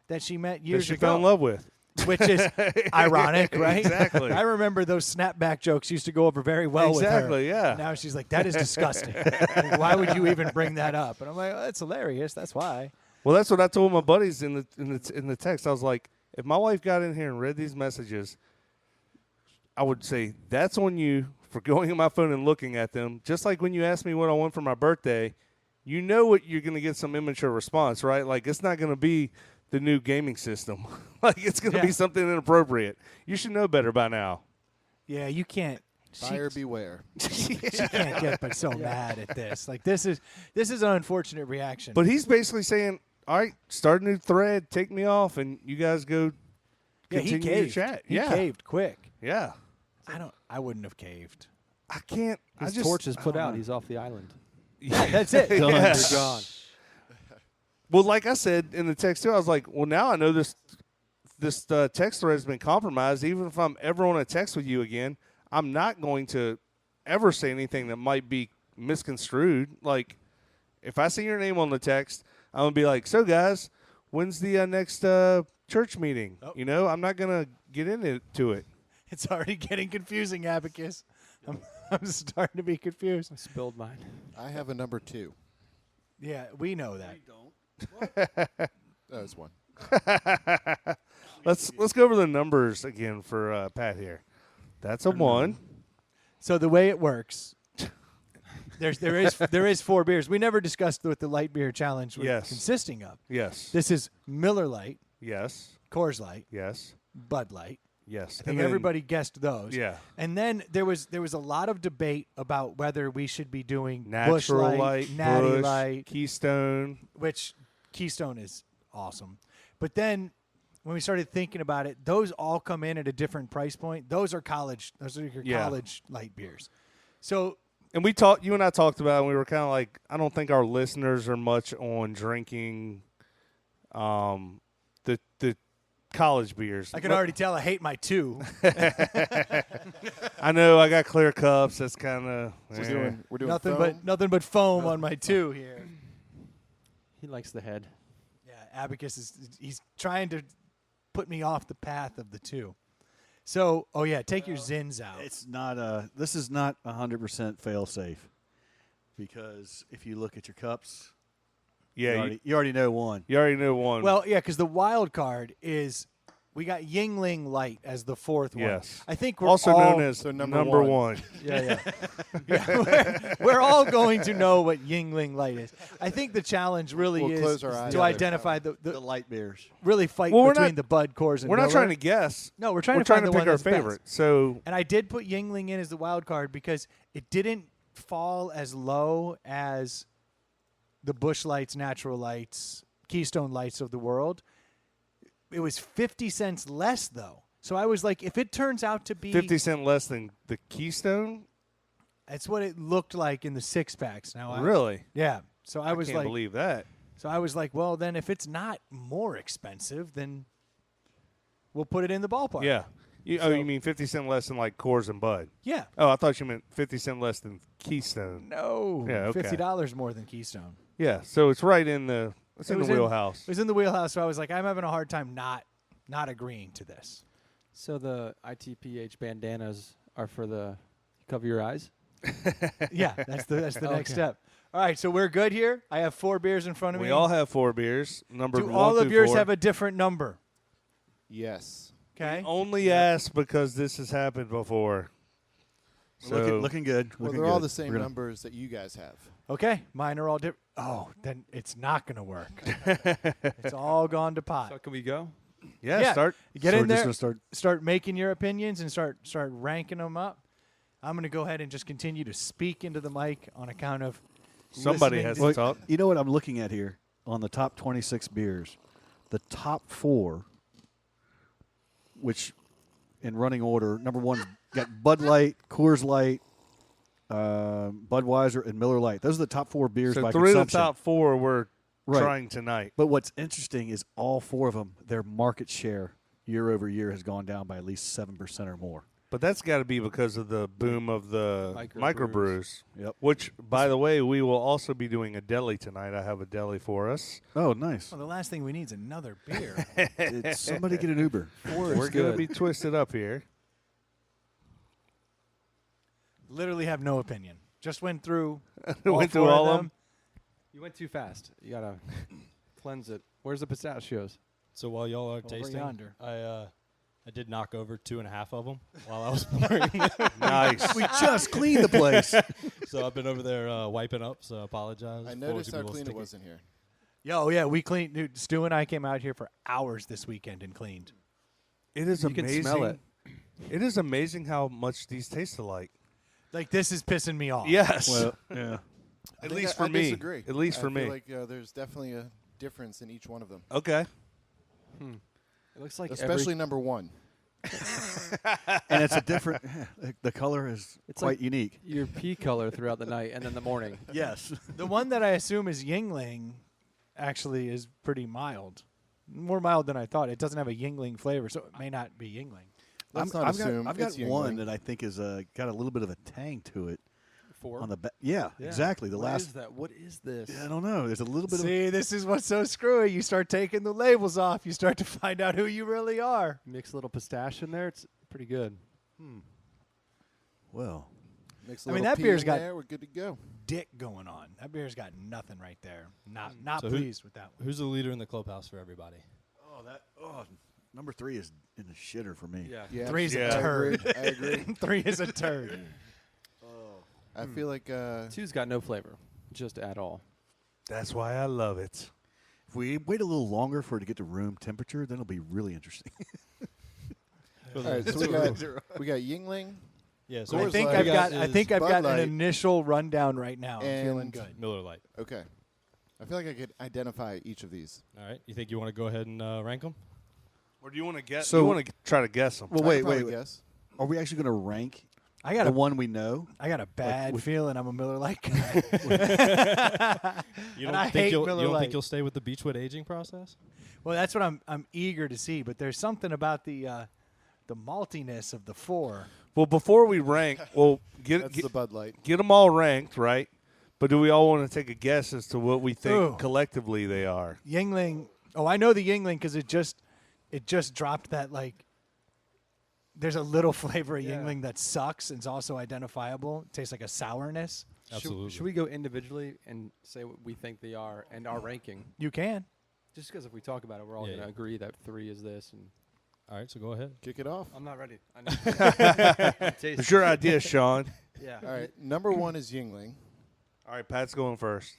that she met years That she ago. fell in love with. Which is ironic, right? Exactly. I remember those snapback jokes used to go over very well with her. Exactly, yeah. And now she's like, that is disgusting. Like, why would you even bring that up? And I'm like, oh, that's hilarious. That's why. Well, that's what I told my buddies in the text. I was like, if my wife got in here and read these messages, I would say, that's on you for going on my phone and looking at them. Just like when you asked me what I want for my birthday, you know what you're going to get some immature response, right? Like, it's not going to be the new gaming system. Like, it's going to be something inappropriate. You should know better by now. Yeah, you can't. Buyer beware. She can't get but so mad at this. Like, this is an unfortunate reaction. But he's basically saying, all right, start a new thread, take me off, and you guys go he continue caved. your chat. He caved quick. Yeah. I wouldn't have caved. I can't. His torch is put out. He's off the island. Yeah, that's it. Yeah. You're gone. Well, like I said in the text too, I was like, well, now I know this text thread has been compromised. Even if I'm ever on a text with you again, I'm not going to ever say anything that might be misconstrued. Like, if I see your name on the text, I'm going to be like, so guys, when's the next church meeting? Oh. You know, I'm not going to get into it. It's already getting confusing, Abacus. I'm starting to be confused. I spilled mine. I have a number 2. Yeah, we know that. That was one. Let's go over the numbers again for Pat here. That's a 1. So the way it works, there is 4 beers. We never discussed what the light beer challenge was consisting of. Yes. This is Miller Lite, Yes. Coors Light, Yes. Bud Light. Yes. I think everybody guessed those. Yeah. And then there was a lot of debate about whether we should be doing Natural Busch Light, Light, Natty Busch, Light, Keystone. which Keystone is awesome. But then when we started thinking about it, those all come in at a different price point. Those are your college light beers. So, and you and I talked about it, and we were kind of like, I don't think our listeners are much on drinking the college beers. I can already tell I hate my 2. I know I got clear cups. That's kind of We're doing nothing but foam on my 2 here. He likes the head. Yeah, Abacus he's trying to put me off the path of the 2. So, take your Zins out. It's not this is not 100% fail safe, because if you look at your cups, you already know one. You already know one. Well, yeah, because the wild card is we got Yingling Light as the 4th one. Yes. I think we're also all, known as number one. Yeah. we're all going to know what Yingling Light is. I think the challenge really We'll is close our eyes. to identify the light beers. really fight Well, between the Bud, Coors, and We're not Miller. trying to guess. No, we're trying to trying find to the pick one our that's best. favorite. So, And I did put Yingling in as the wild card because it didn't fall as low as the Busch Lights, Natural Lights, Keystone Lights of the world. It was 50 cents less, though. So I was like, if it turns out to be 50 cents less than the Keystone? that's what it looked like in the 6-packs. Now, Really? Yeah. So I was can't like, believe that. So I was like, well, then if it's not more expensive, then we'll put it in the ballpark. Yeah. You mean 50 cents less than like Coors and Bud? Yeah. Oh, I thought you meant 50 cents less than Keystone. No. Yeah, okay. $50 more than Keystone. Yeah, so it's right in the It in the was wheelhouse. It was in the wheelhouse, so I was like, I'm having a hard time not agreeing to this. So the ITPH bandanas are for the cover your eyes? Yeah, that's the next step. All right, so we're good here. I have 4 beers in front of me. We all have 4 beers. Number Do 1 all of through yours 4. have a different number? Yes. Okay. Only ask because this has happened before. So Looking good. Well, Looking they're all good. the same numbers that you guys have. Okay, mine are all different. Oh, then it's not going to work. It's all gone to pot. So can we go? yeah, start. Get So in we're just there. gonna start. Start making your opinions and start ranking them up. I'm going to go ahead and just continue to speak into the mic on account of Somebody listening has to- to talk. You know what I'm looking at here? on the top 26 beers, the top 4, which in running order, number 1 got Bud Light, Coors Light, Budweiser, and Miller Lite. Those are the top 4 beers So by 3 of consumption. the top 4 we're Right. trying tonight. But what's interesting is all 4 of them, their market share year over year has gone down by at least 7% or more. But that's got to be because of the boom of the microbrews. Yep. Which, by the way, we will also be doing a deli tonight. I have a deli for us. Oh, nice. Well, the last thing we need is another beer. Did somebody get an Uber? We're going to be twisted up here. Literally have no opinion. Just went through. Went through 4 all of them. them. You went too fast. You gotta cleanse it. Where's the pistachios? So while y'all are Over tasting, yonder. I did knock over 2.5 of them while I was pouring. Nice. We just cleaned the place. So I've been over there wiping up. So I apologize. I Floor's noticed gonna how be a clean it little wasn't here. Yo, yeah, we cleaned. Dude, Stu and I came out here for hours this weekend and cleaned. It is You can amazing. smell it. It is amazing how much these taste alike. Like, this is pissing me off. Yes. Well, yeah. At I least think for I me. disagree. At least for I me. feel like there's definitely a difference in each one of them, Okay. It looks like especially number 1. And it's a different. The color is It's quite like- unique. your pea color throughout the night and then the morning. Yes. The one that I assume is Yingling actually is pretty mild. More mild than I thought. It doesn't have a Yingling flavor, so it may not be Yingling. Let's not assume. I've got it's one Yuengling. that I think is got a little bit of a tang to it 4. on the back. Yeah, exactly. The What last. is that? What is this? I don't know. There's a little bit of. See, this is what's so screwy. You start taking the labels off. You start to find out who you really are. Mix a little pistache in there. It's pretty good. Well, Mix a I mean, little that pea beer's in got- there, we're good to go. Dick going on. That beer's got nothing right there. Not So who- pleased with that one. Who's the leader in the clubhouse for everybody? number 3 is in the shitter for me. Yeah, Three's a Yeah. turd. I agree. 3 is a turd. I feel like 2's got no flavor, just at all. That's why I love it. If we wait a little longer for it to get to room temperature, then it'll be really interesting. all right. So we got Yingling Yeah, so Coors what I think Light I've we got. is I think I've Bud got Light an initial rundown right now. I'm feeling and- good. Miller Lite. Okay. I feel like I could identify each of these. All right. You think you want to go ahead and rank them? Or do you want to guess? So- you want to try to guess them? Well, I wait, could probably wait. Guess. Are we actually going to rank I got the a one we know? I got a bad with- feeling I'm a Miller Lite guy. You And don't I think hate you'll Miller you don't Lite. think you'll stay with the Beechwood aging process? Well, that's what I'm eager to see. But there's something about the maltiness of the 4. Well, before we rank, well, That's the Bud Light. get them all ranked, right? But do we all want to take a guess as to what we think Ooh. collectively they are? Yingling. Oh, I know the Yingling because it just dropped that like. There's a little flavor of Yingling that sucks and is also identifiable. It tastes like a sourness. Absolutely. Should we go individually and say what we think they are and our ranking? You can. Just because if we talk about it, we're all Yeah, going to yeah. agree that 3 is this. And All right, so go ahead. Kick it off. I'm not ready. I know. It's your idea, Sean. Yeah. All right. Number 1 is Yingling. All right, Pat's going first.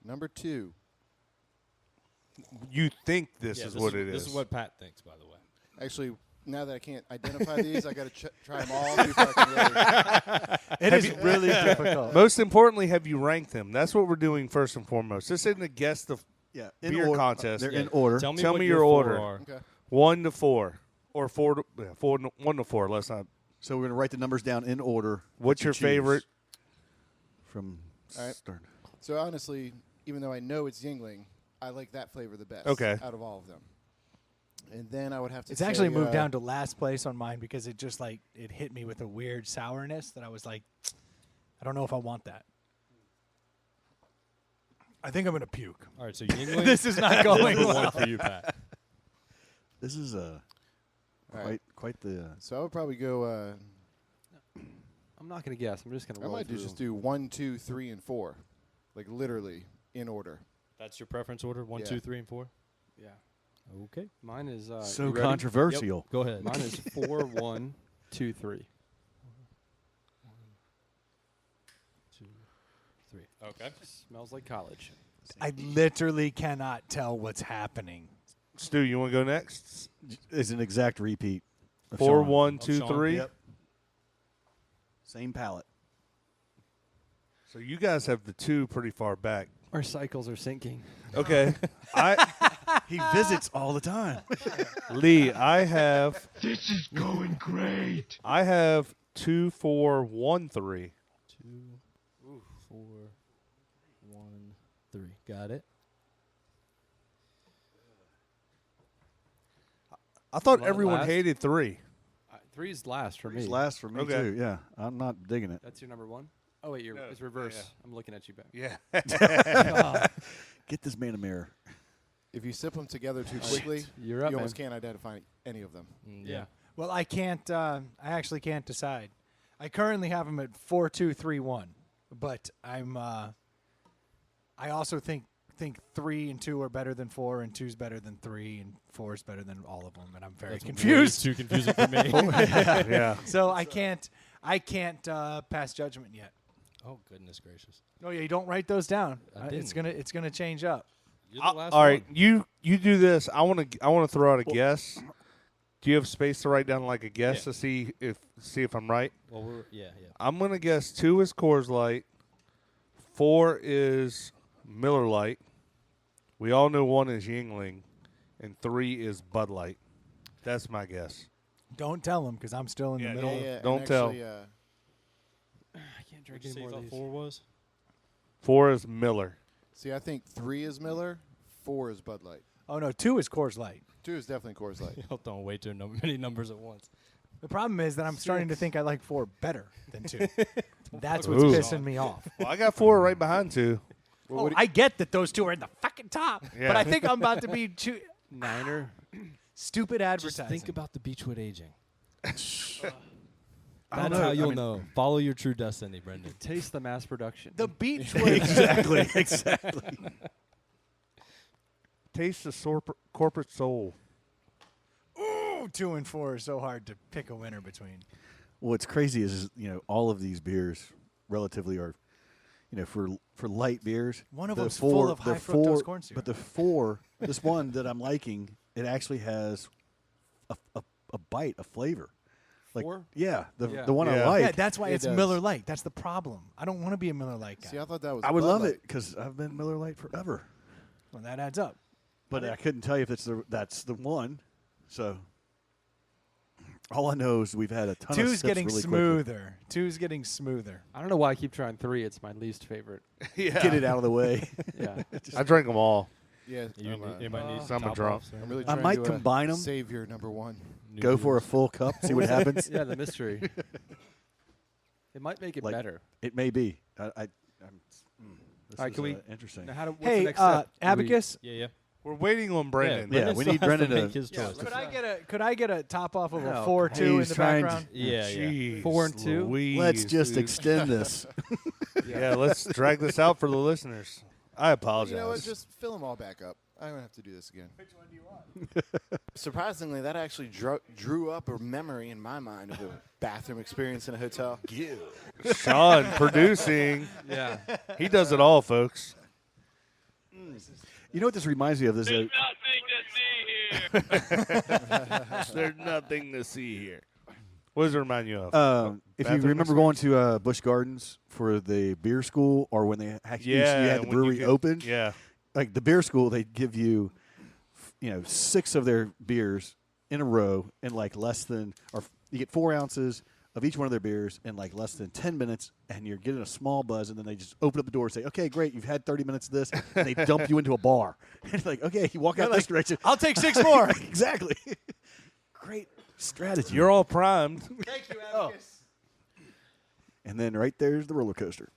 Number 2. You think this Yeah, is what it is. This is what Pat thinks, by the way. Actually, now that I can't identify these, I got to try them all before I can really. It is really difficult. Most importantly, have you ranked them? That's what we're doing first and foremost. This isn't a guess the Yeah, beer contest. They're Yeah. in order. Tell me Tell what me your your four order. are. Okay. 1 to 4, or 1 to 4. Let's not. So we're going to write the numbers down in order. What's that you your choose favorite? From All right. start. So honestly, even though I know it's Yingling, I like that flavor the best. Okay. Out of all of them. And then I would have to. It's actually say, moved down to last place on mine because it just like it hit me with a weird sourness that I was like, I don't know if I want that. I think I'm gonna puke. All right, so Yingling. This is not going number well. 1 for you, Pat. This is All right. quite the. So I would probably go. I'm not going to guess. I'm just going to I roll might through. just do 1, 2, 3, and 4, like literally in order. That's your preference order? 1, Yeah. 2, 3, and 4? Yeah. Okay. Mine is so you ready? controversial. Go ahead. Mine is 4, 1, 2, 3. 2, 3. Okay. Smells like college. I literally cannot tell what's happening. Stu, you want to go next? Is an exact repeat. of 4, Sean. 1, Of 2, Sean. 3. Yep. Same palette. So you guys have the 2 pretty far back. Our cycles are sinking. Okay. He visits all the time. Lee, I have. This is going great. I have 2, 4, 1, 3. 2, 4, 1, 3. Got it. I thought Want it everyone last? hated 3. 3's last for me. He's last for me Okay. too. Yeah, I'm not digging it. That's your number 1? Oh, wait, No. it's reverse. Yeah. I'm looking at you back. Yeah. Get this man a mirror. If you sip them together too quickly, You're up, you almost man. can't identify any of them. Yeah. Well, I can't. I actually can't decide. I currently have them at 4, 2, 3, 1, but I'm. I also think 3 and 2 are better than 4, and 2 is better than 3, and 4 is better than all of them, and I'm very That's confused. way too confusing for me. Yeah. So I can't pass judgment yet. Oh, goodness gracious. Oh yeah, you don't write those down. I It's didn't. gonna change up. You're the last All right, one. you do this. I want to throw out a guess. Do you have space to write down like a guess Yeah. to see if I'm right? Well, yeah. I'm gonna guess 2 is Coors Light, 4 is Miller Lite. We all know 1 is Yingling, and 3 is Bud Light. That's my guess. Don't tell them because I'm still in Yeah, the middle. and don't tell. actually, I can't drink What'd you say any more thought of these. 4 was? 4 is Miller. see, I think 3 is Miller, 4 is Bud Light. Oh no, 2 is Coors Light. 2 is definitely Coors Light. Y'all don't wait too many numbers at once. The problem is that I'm starting to think I like 4 better than 2. That's fuck what's with me. pissing me off. Well, I got 4 right behind 2. Well, Oh, what do I get that those 2 are in the fucking top, Yeah. but I think I'm about to be Niner. stupid Just advertising. think about the Beechwood aging. I That's don't know. how I you'll mean, know. Follow your true destiny, Brendan. Taste the mass production. the Beechwood. Exactly. Taste the corporate soul. Ooh, 2 and 4 is so hard to pick a winner between. What's crazy is all of these beers relatively are, for light beers. One of the them's four- full of the high four- fructose corn syrup. But the 4, this one that I'm liking, it actually has a bite, a flavor. Like 4? yeah, the Yeah. one I Yeah. like. Yeah, that's why It it's does. Miller Lite. That's the problem. I don't want to be a Miller Lite guy. See, I thought that was. I would Bud love Light. it because I've been Miller Lite forever. Well, that adds up. But I couldn't tell you if that's the one. So all I know is we've had a ton of 2's sips getting really smoother. 2's getting smoother. I don't know why I keep trying 3. It's my least favorite. Yeah. quickly. Get it out of the way. Yeah. I drank them all. Yeah, You might need I'm a top drunk. offs there. I'm really I trying might to combine 'em. save your number 1. New Go for a beers. full cup, see what happens. Yeah, the mystery. It might make it Like- better. It may be. This All right, is, can we- interesting. Now, what's the Hey, next step? Do we- Abacus, Yeah. We're waiting on Brendan. Yeah, Brendan we still need has Brendan to to- make his Yeah, choice. could I get a top off of a No. 4-2 in He's the trying to- background? Yeah. Jeez 4 and 2? Louise, Let's just dude. extend this. Yeah, let's drag this out for the listeners. I apologize. You know what? Just fill them all back up. I don't have to do this again. Which one do you want? Surprisingly, that actually drew up a memory in my mind of a bathroom experience in a hotel. Sean producing. Yeah. He does it all, folks. You know what this reminds me of? This is There's nothing to see here. What does it remind you of? if you Bathroom remember going to Busch Gardens for the beer school, or when they actually you had the when you brewery get- open, Yeah. like the beer school, they give you, 6 of their beers in a row in like less than, or you get 4 ounces of each one of their beers in like less than 10 minutes, and you're getting a small buzz, and then they just open up the door and say, okay, great, you've had 30 minutes of this, and they dump you into a bar. And it's like, okay, you walk out this direction. I'll take 6 more. Exactly. Great strategy. You're all primed. Thank you, Abacus. And then right there's the roller coaster.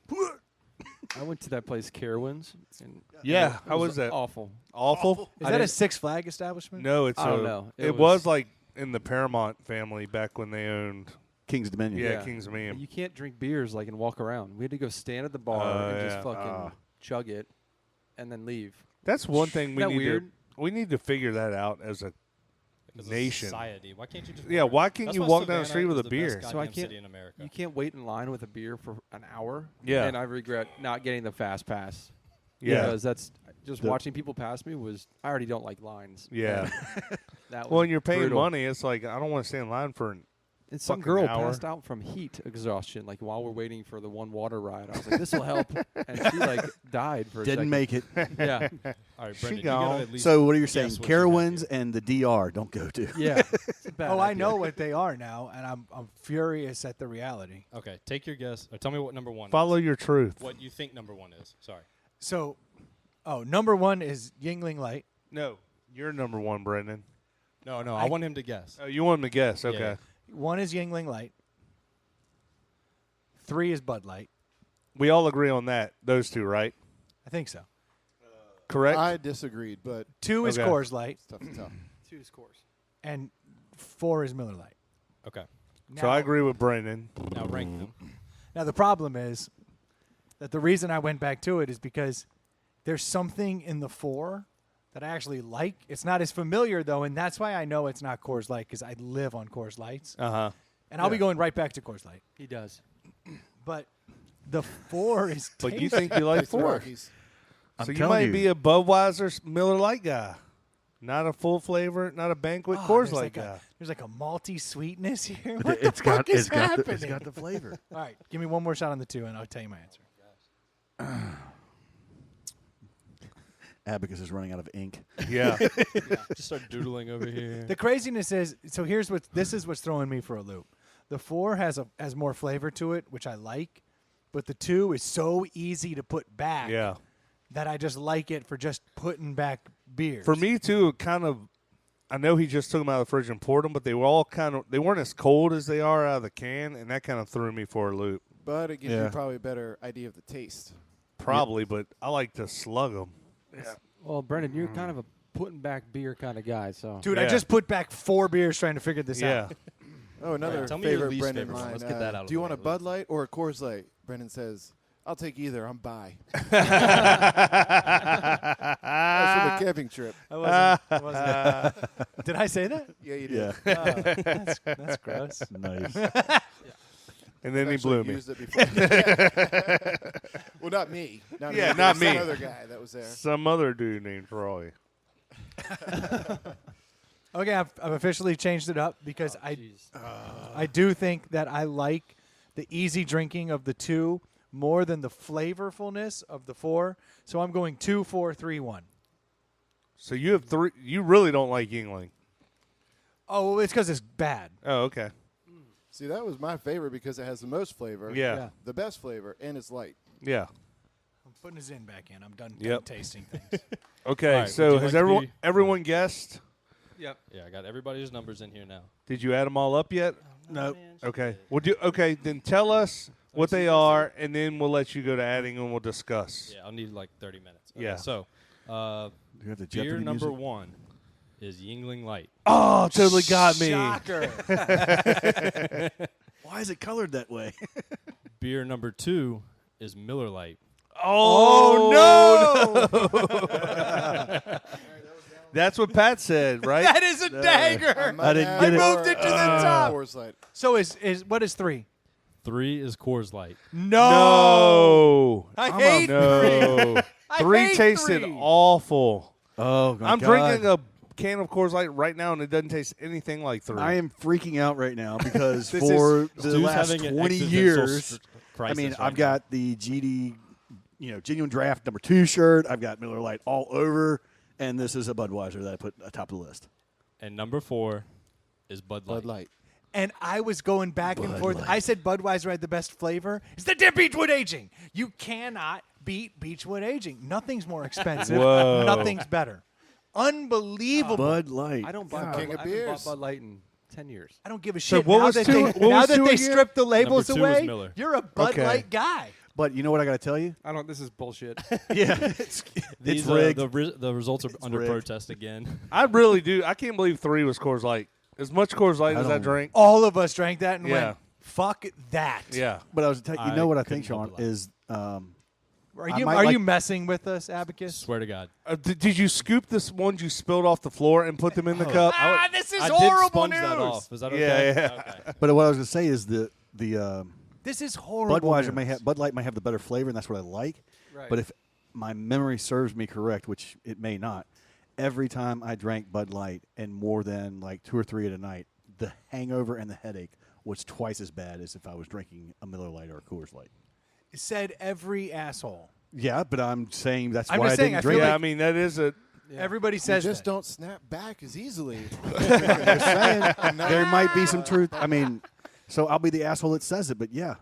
I went to that place, Carowinds. And Yeah. it How was that? Awful. Awful? Is I that a didn't- Six Flag establishment? No, it's I don't know. It It was was- like in the Paramount family back when they owned King's Dominion. Yeah, King's Dominion. You can't drink beers and walk around. We had to go stand at the bar and yeah. just fucking chug it, and then leave. That's one thing we Isn't that need weird? to we need to figure that out as a As a nation. society. Why can't you just Yeah, walk why around? can't That's you why walk down the Savannah street with is a the beer? best So I goddamn can't- city in America. You can't wait in line with a beer for an hour. Yeah. And I regret not getting the fast pass. Yeah. Because that's just The- watching people pass me was. I already don't like lines. Yeah. That Well, was and you're paying brutal. money. It's like I don't want to stand in line for an And some fucking girl hour. passed out from heat exhaustion, like while we're waiting for the one water ride. I was like, this will help. And she like died for a Didn't second. make it. Yeah. All right, She Brendan, you gone. gotta at least So what are you guess saying? what you have Carowinds here. and the DR don't go to. Yeah. It's a bad Oh, I idea. know what they are now, and I'm furious at the reality. Okay, take your guess. Or tell me what number one Follow is. your truth. What you think number one is. Sorry. So, number one is Yingling Light. No, you're number one, Brendan. No, I want him to guess. Oh, you want him to guess? Okay. Yeah. One is Yingling Light. 3 is Bud Light. We all agree on that. Those two, right? I think so. Correct. I disagreed, but 2 is Okay. Coors Light, it's tough to tell. 2 scores. and 4 is Miller Light. Okay. so I agree with Brendan. Now rank them. Now the problem is that the reason I went back to it is because there's something in the 4 that I actually like. It's not as familiar though, and that's why I know it's not Coors Light because I live on Coors Lights, and I'll be going right back to Coors Light. He does. But the 4 is. But you tasty. think you like It's the four? Rockies. So you telling might you. be a Budweiser Miller Lite guy, not a full flavor, not a banquet Oh, Coors there's Light like guy. There's like a malty sweetness here. What It's the got fuck is it's got happening? the, it's got the flavor. All right, give me one more shot on the 2, and I'll tell you my answer. Abacus is running out of ink. Yeah. Just start doodling over here. The craziness is, so here's what this is what's throwing me for a loop. The 4 has more flavor to it, which I like, but the 2 is so easy to put back Yeah. that I just like it for just putting back beers. For me too, it kind of. I know he just took them out of the fridge and poured them, but they were all they weren't as cold as they are out of the can, and that kind of threw me for a loop. But it gives Yeah. you probably a better idea of the taste. Probably, but I like to slug them. Well, Brendan, you're kind of a putting back beer kind of guy, so. Dude, I Yeah. just put back 4 beers trying to figure this Yeah. out. Oh, another Right, tell me your favorite least Brendan favorite one. line. Let's get that out of Do you the want way. a Bud Light or a Coors Light? Brendan says, I'll take either. I'm bi. That's from a camping trip. I wasn't. Did I say that? Yeah, you did. Yeah. That's gross. Nice. And then he Actually blew me. used it before. Well, not me. Not Yeah, me. not Some me. other guy that was there. Some other dude named Roy. Okay, I've officially changed it up because I do think that I like the easy drinking of the 2 more than the flavorfulness of the 4. So I'm going 2, 4, 3, 1. So you have 3. You really don't like Yingling. Oh, well, it's because it's bad. Oh, okay. See, that was my favorite because it has the most flavor. Yeah. The best flavor, and it's light. Yeah. I'm putting his in back in. I'm done Yep. tasting things. Okay. All right, So would you has like to be- everyone guessed? Yep. Yeah, I got everybody's numbers in here now. Did you add them all up yet? No. Okay. Okay. Then tell us what they are, and then we'll let you go to adding, and we'll discuss. Yeah, I'll need like 30 minutes. Okay, Yeah. So, You have the beer Jeopardy number music? 1 is Yingling Light. Oh, totally got me. Shocker. Why is it colored that way? Beer number 2 is Miller Light. Oh, no! That's what Pat said, right? That is a dagger. I didn't get it. I moved it to the top. Coors Light. So is what is 3? 3 is Coors Light. No. I hate 3. No. I 3 hate tasted 3. awful. Oh, my I'm God. drinking a can of Coors Light right now, and it doesn't taste anything like 3. I am freaking out right now because This for the Stu's last having an 20 existential years, crisis I mean, right I've now. got the GD, Genuine Draft number 2 shirt. I've got Miller Lite all over, and this is a Budweiser that I put atop the list. And number 4 is Bud Light. Bud Light. And I was going back and Bud forth. Light. I said Budweiser had the best flavor. It's the damn Beechwood aging. You cannot beat Beechwood aging. Nothing's more expensive. Whoa. Nothing's better. Unbelievable. Bud Light. I don't buy God. Bud, King of I haven't bought beers. Bud Light in 10 years. I don't give a So shit. what now was that two- they, what now was that two they again? stripped the labels Number 2 was away, Miller. you're a Bud Okay. Light guy. But you know what I got to tell you? I don't. This is bullshit. Yeah, it's These, rigged. the results are under rigged. protest again. I really do. I can't believe 3 was Coors Light. As much Coors Light I as I don't- drink. All of us drank that and Yeah. went, fuck that. Yeah. But I was telling you I know what I couldn't think, help Sean, but laugh. is Are I you might are like- you messing with us, Abacus? Swear to God. Did you scoop the ones you spilled off the floor and put them in the cup? Ah, this is I horrible did sponge news. that off. Is that Yeah, okay? yeah. Okay. but what I was going to say is the This is horrible. Budweiser news. may have Bud Light may have the better flavor, and that's what I like. Right. But if my memory serves me correct, which it may not, every time I drank Bud Light and more than like 2 or 3 at a night, the hangover and the headache was twice as bad as if I was drinking a Miller Lite or a Coors Light. Said every asshole. Yeah, but I'm saying that's I'm why just I saying, didn't I feel drink. Yeah, it. I mean that is a. Everybody You says just that. don't snap back as easily. Just saying, there might be some truth. I mean, so I'll be the asshole that says it, but yeah,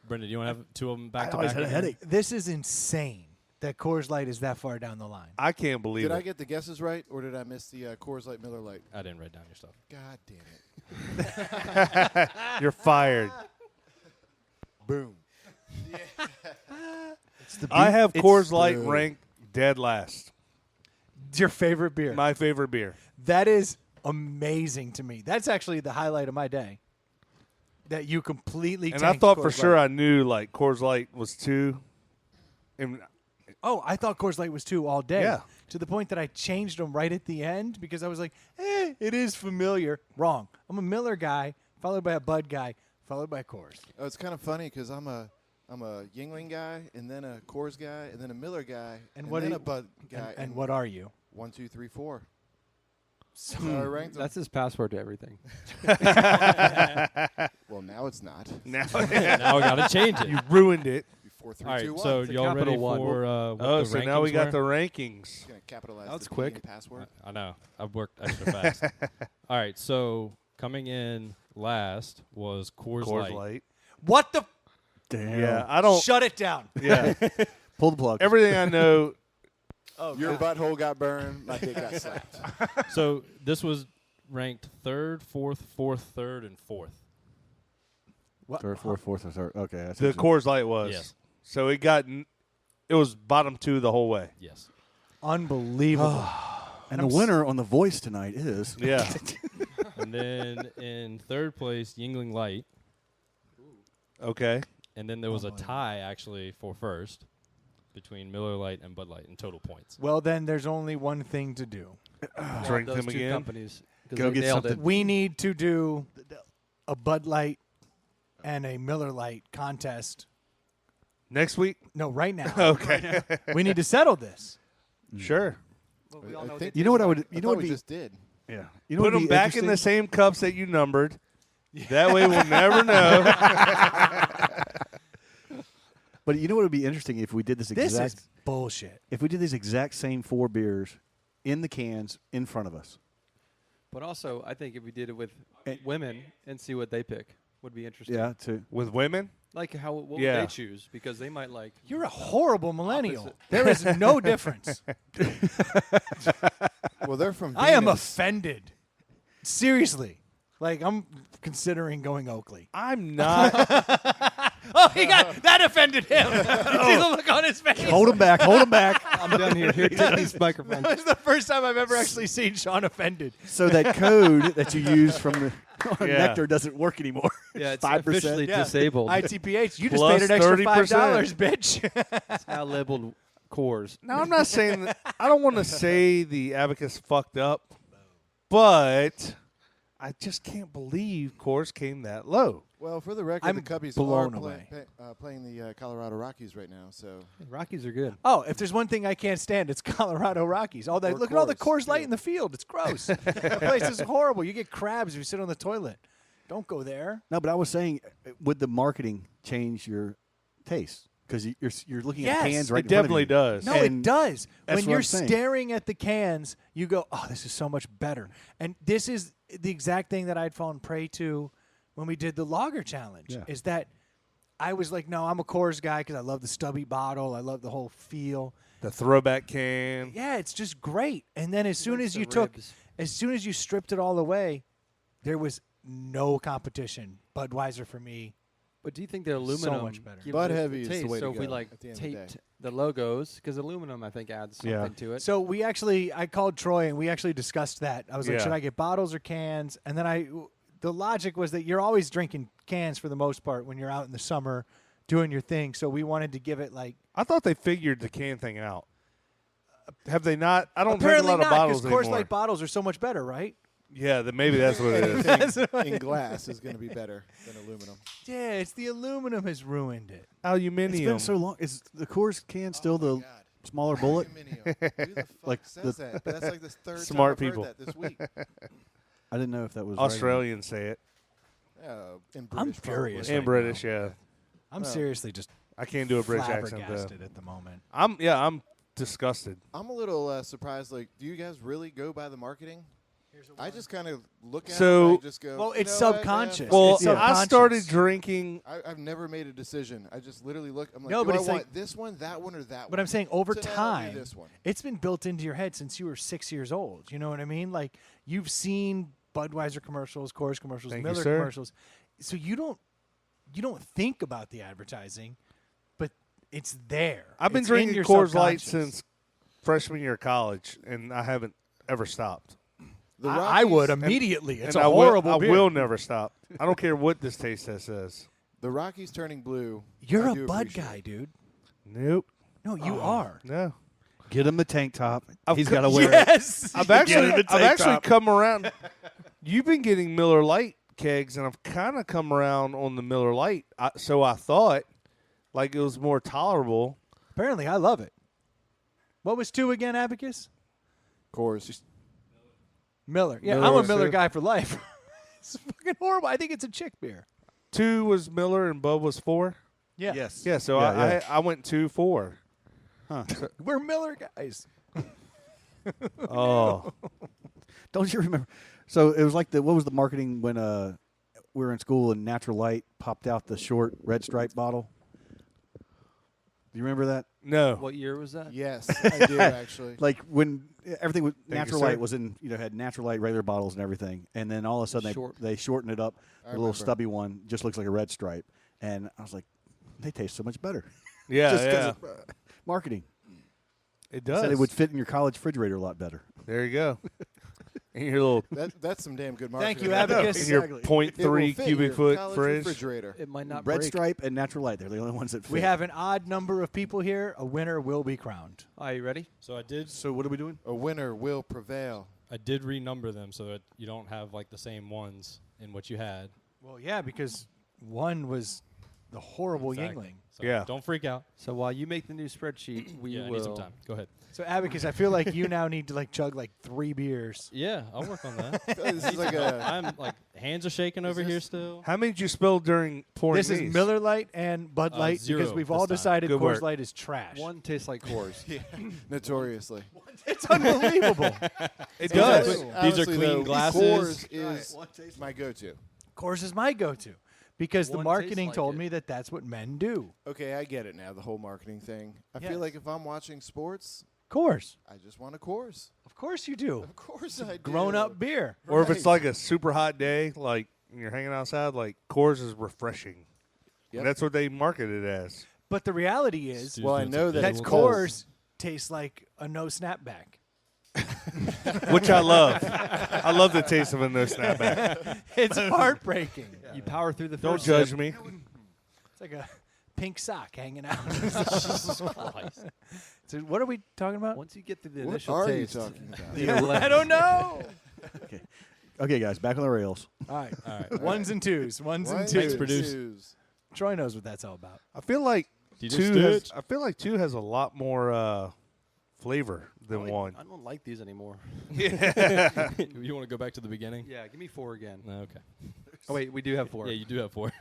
Brendan, you want to have two of them back I to always back? had a again? headache. This is insane that Coors Light is that far down the line. I can't believe Did it. I get the guesses right, or did I miss the Coors Light, Miller Light? I didn't write down your stuff. God damn it! You're fired. Boom. I have Coors Light Dude. ranked dead last. It's your favorite beer. My favorite beer. That is amazing to me. That's actually the highlight of my day. That you completely And I tanked thought for Coors sure Light. I knew like Coors Light was 2. And Oh, I thought Coors Light was 2 all day. Yeah. To the point that I changed them right at the end because I was like, it is familiar. Wrong. I'm a Miller guy, followed by a Bud guy, followed by a Coors. Oh, it's kind of funny because I'm a Yingling guy, and then a Coors guy, and then a Miller guy, And and, what then do a Bud guy. And what are you? 1, 2, 3, 4. So I ranked them. That's his password to everything. Well, now it's not. now Now we got to change it. you ruined it. 4, 3, All right, 2, 1. so It's a y'all ready capital one. for what Oh, the so now we rankings got were? the rankings. Gonna capitalize That's the P quick. in password. I know. I've worked extra fast. All right, so coming in last was Coors, Coors Light. Light. What the? damn. Yeah, I don't. Shut it down. Yeah, Pull the plug. everything I know. Your butthole got burned. My dick got slapped. So this was ranked 3rd, 4th, 4th, 3rd, and 4th. What? Third, fourth, fourth, or third. Okay, that's The Coors Light was. Yes. So it got. It was bottom 2 the whole way. Yes. Unbelievable. And the winner on The Voice tonight is. Yeah. And then in 3rd place, Yingling Light. Okay. And then there was a tie, actually, for 1st between Miller Lite and Bud Light in total points. Well, then there's only one thing to do. Drink those them two again. companies. 'cause Go they get nailed something. it. We need to do a Bud Light and a Miller Light contest. Next week. No, right now. Okay. We need to settle this. Sure. I think You know what I would? I You know thought what we would be? just did. Yeah. You know Put what'd them be back in the interesting? same cups that you numbered. That way we'll never know. But you know what would be interesting if we did this This exact. is bullshit. If we did these exact same 4 beers in the cans in front of us. But also, I think if we did it with Eh. women and see what they pick, would be interesting. Yeah. To With women? Like what would Yeah. they choose? Because they might like. You're a horrible millennial. Opposite. There is no difference. Well, they're from. I am Venus. offended. Seriously. Like, I'm considering going Oakley. I'm not. Oh, that offended him. You see the look on his face? hold them back. Hold them back. I'm done here. Here, take these microphones. That was the first time I've ever actually seen Sean offended. So that code that you use from the on Yeah. Nectar doesn't work anymore. Yeah, it's 5%. officially Yeah. disabled. ITPH, you just Plus paid an extra 30%. $5, bitch. It's now labeled Coors. Now, I'm not saying that. I don't want to say the Abacus fucked up, but I just can't believe Coors came that low. Well, for the record, I'm the Cubbies blown are away. playing the Colorado Rockies right now. So Rockies are good. Oh, if there's one thing I can't stand, it's Colorado Rockies. All that, Or look at all the Coors, Coors Light too. in the field. It's gross. That place is horrible. You get crabs if you sit on the toilet. Don't go there. No, but I was saying, would the marketing change your taste? Because you're looking at the Yes, cans right It in front of definitely you. does. No, And it does. that's When what you're I'm saying. staring at the cans, you go, "Oh, this is so much better." And this is the exact thing that I'd fallen prey to when we did the lager challenge. Yeah. Is that I was like, "No, I'm a Coors guy because I love the stubby bottle. I love the whole feel." The throwback can. Yeah, it's just great. And then as soon likes as the you took, ribs. as soon as you stripped it all away, there was no competition. Budweiser for me. But do you think the aluminum much better. gives Bud it Heavy is the taste? way So to if we go like at the end of the taped day. the logos, because aluminum I think adds something Yeah. to it. So I called Troy and we actually discussed that. I was like, Yeah. should I get bottles or cans? And then the logic was that you're always drinking cans for the most part when you're out in the summer doing your thing. So we wanted to give it like. I thought they figured the can thing out. Have they not? I don't Apparently drink a lot not, of bottles because Coors anymore. Light bottles are so much better, right? Yeah, maybe that's what it is. Anything in glass is going to be better than aluminum. Yeah, it's the aluminum has ruined it. Aluminium. It's been so long. Is the Coors can still the smaller bullet? Aluminium. Who the fuck Like says that? But that's like the third Smart time I've people. heard that this week. I didn't know if that was right or not. Australians say it. In I'm British, furious. In right British, now. yeah. I'm seriously just I can't do a British accent though. flabbergasted at the moment. I'm disgusted. I'm a little surprised. Like, do you guys really go by the marketing? I just kind of look at So- it and I just go, Well, you it's know what, subconscious. Well, It's I subconscious. started drinking. I've never made a decision. I just literally look. I'm like, No, do but I it's want like- this one, that one, or that one? But I'm saying over Today I'll do time, this one. it's been built into your head since you were 6 years old. You know what I mean? Like you've seen Budweiser commercials, Coors commercials, Thank you, Miller sir. commercials. So you don't think about the advertising, but it's there. I've been It's in drinking your Coors Light subconscious. since freshman year of college, and I haven't ever stopped. The I would Rockies- immediately. It's and a I horrible will, beer. I will never stop. I don't care what this taste test says. The Rockies turning blue. You're I a do Bud appreciate guy, it. dude. Nope. No, you are. No. Get him a tank top. I've He's co- got to wear it. Yes. I've Get actually, him a I've tank actually top. come around. You've been getting Miller Lite kegs, and I've kind of come around on the Miller Lite. So I thought, like, it was more tolerable. Apparently, I love it. What was 2 again, Abacus? Coors. Miller. Yeah, Miller I'm a was Miller 2. guy for life. It's fucking horrible. I think it's a chick beer. 2 was Miller, and Bub was 4. Yeah. Yes. Yeah, so Yeah. I went 2-4. We're Miller guys. Oh, Don't you remember? So it was like what was the marketing when we were in school and Natural Light popped out the short red stripe bottle? Do you remember that? no. What year was that? Yes, I do actually. Like when everything was you, Natural sir. Light was in, had Natural Light regular bottles and everything, and then all of a sudden Short. they shortened it up. I The little remember. stubby one just looks like a red stripe, and I was like, they taste so much better. Yeah, just 'cause yeah. of marketing. It does. Said it would fit in your college refrigerator a lot better. There you go. And your little That's some damn good Thank marketing. you, I know. Abacus. and your Exactly. 0.3 It will fit cubic your foot college fridge. refrigerator. It might not Red break. stripe and Natural Light. They're the only ones that fit. We have an odd number of people here. A winner will be crowned. Are you ready? So I did So what are we doing? A winner will prevail. renumber them so that you don't have like the same ones in what you had. Well, yeah, because one was the horrible Exactly. Yingling. So Yeah. Don't freak out. So while you make the new spreadsheet, we Yeah, I will. need some time. Go ahead. So, Abacus, I feel like you now need to like chug like 3 beers. Yeah, I'll work on that. This is like a I'm like hands are shaking over here still. How many did you spill during pouring This these? is Miller Light and Bud Light because 0 we've this all time. decided Good Coors work. Light is trash. One tastes like Coors. notoriously. It's unbelievable. It These are does. clean- Honestly, these are clean though, glasses. Coors is my go-to. Coors is my go-to because the One marketing tastes like told it. me that that's what men do. Okay, I get it now. The whole marketing thing. I Yes. feel like if I'm watching sports, Coors. I just want a Coors. Of course you do. Of course I do. Grown-up beer. Or if it's Right. like a super hot day, like you're hanging outside, like Coors is refreshing. Yep. And that's what they market it as. But the reality is Stu's Well, I doing know some that that cool. Coors tastes like a no snapback. Which I love. I love the taste of a no snapback. It's heartbreaking. You power through the Don't first judge sip. me. It's like a pink sock hanging out. Christ. So what are we talking about? Once you get through the What initial are you taste, talking about? I don't know. Okay, guys, back on the rails. All right. All right. Ones and twos. Ones and One, twos. produce. Troy knows what that's all about. I feel like DJ two has, Stitch. I feel like 2 has a lot more flavor than 1. I don't like these anymore. You want to go back to the beginning? Yeah, give me 4 again. No, okay. Oh wait, we do have 4. Yeah, you do have 4.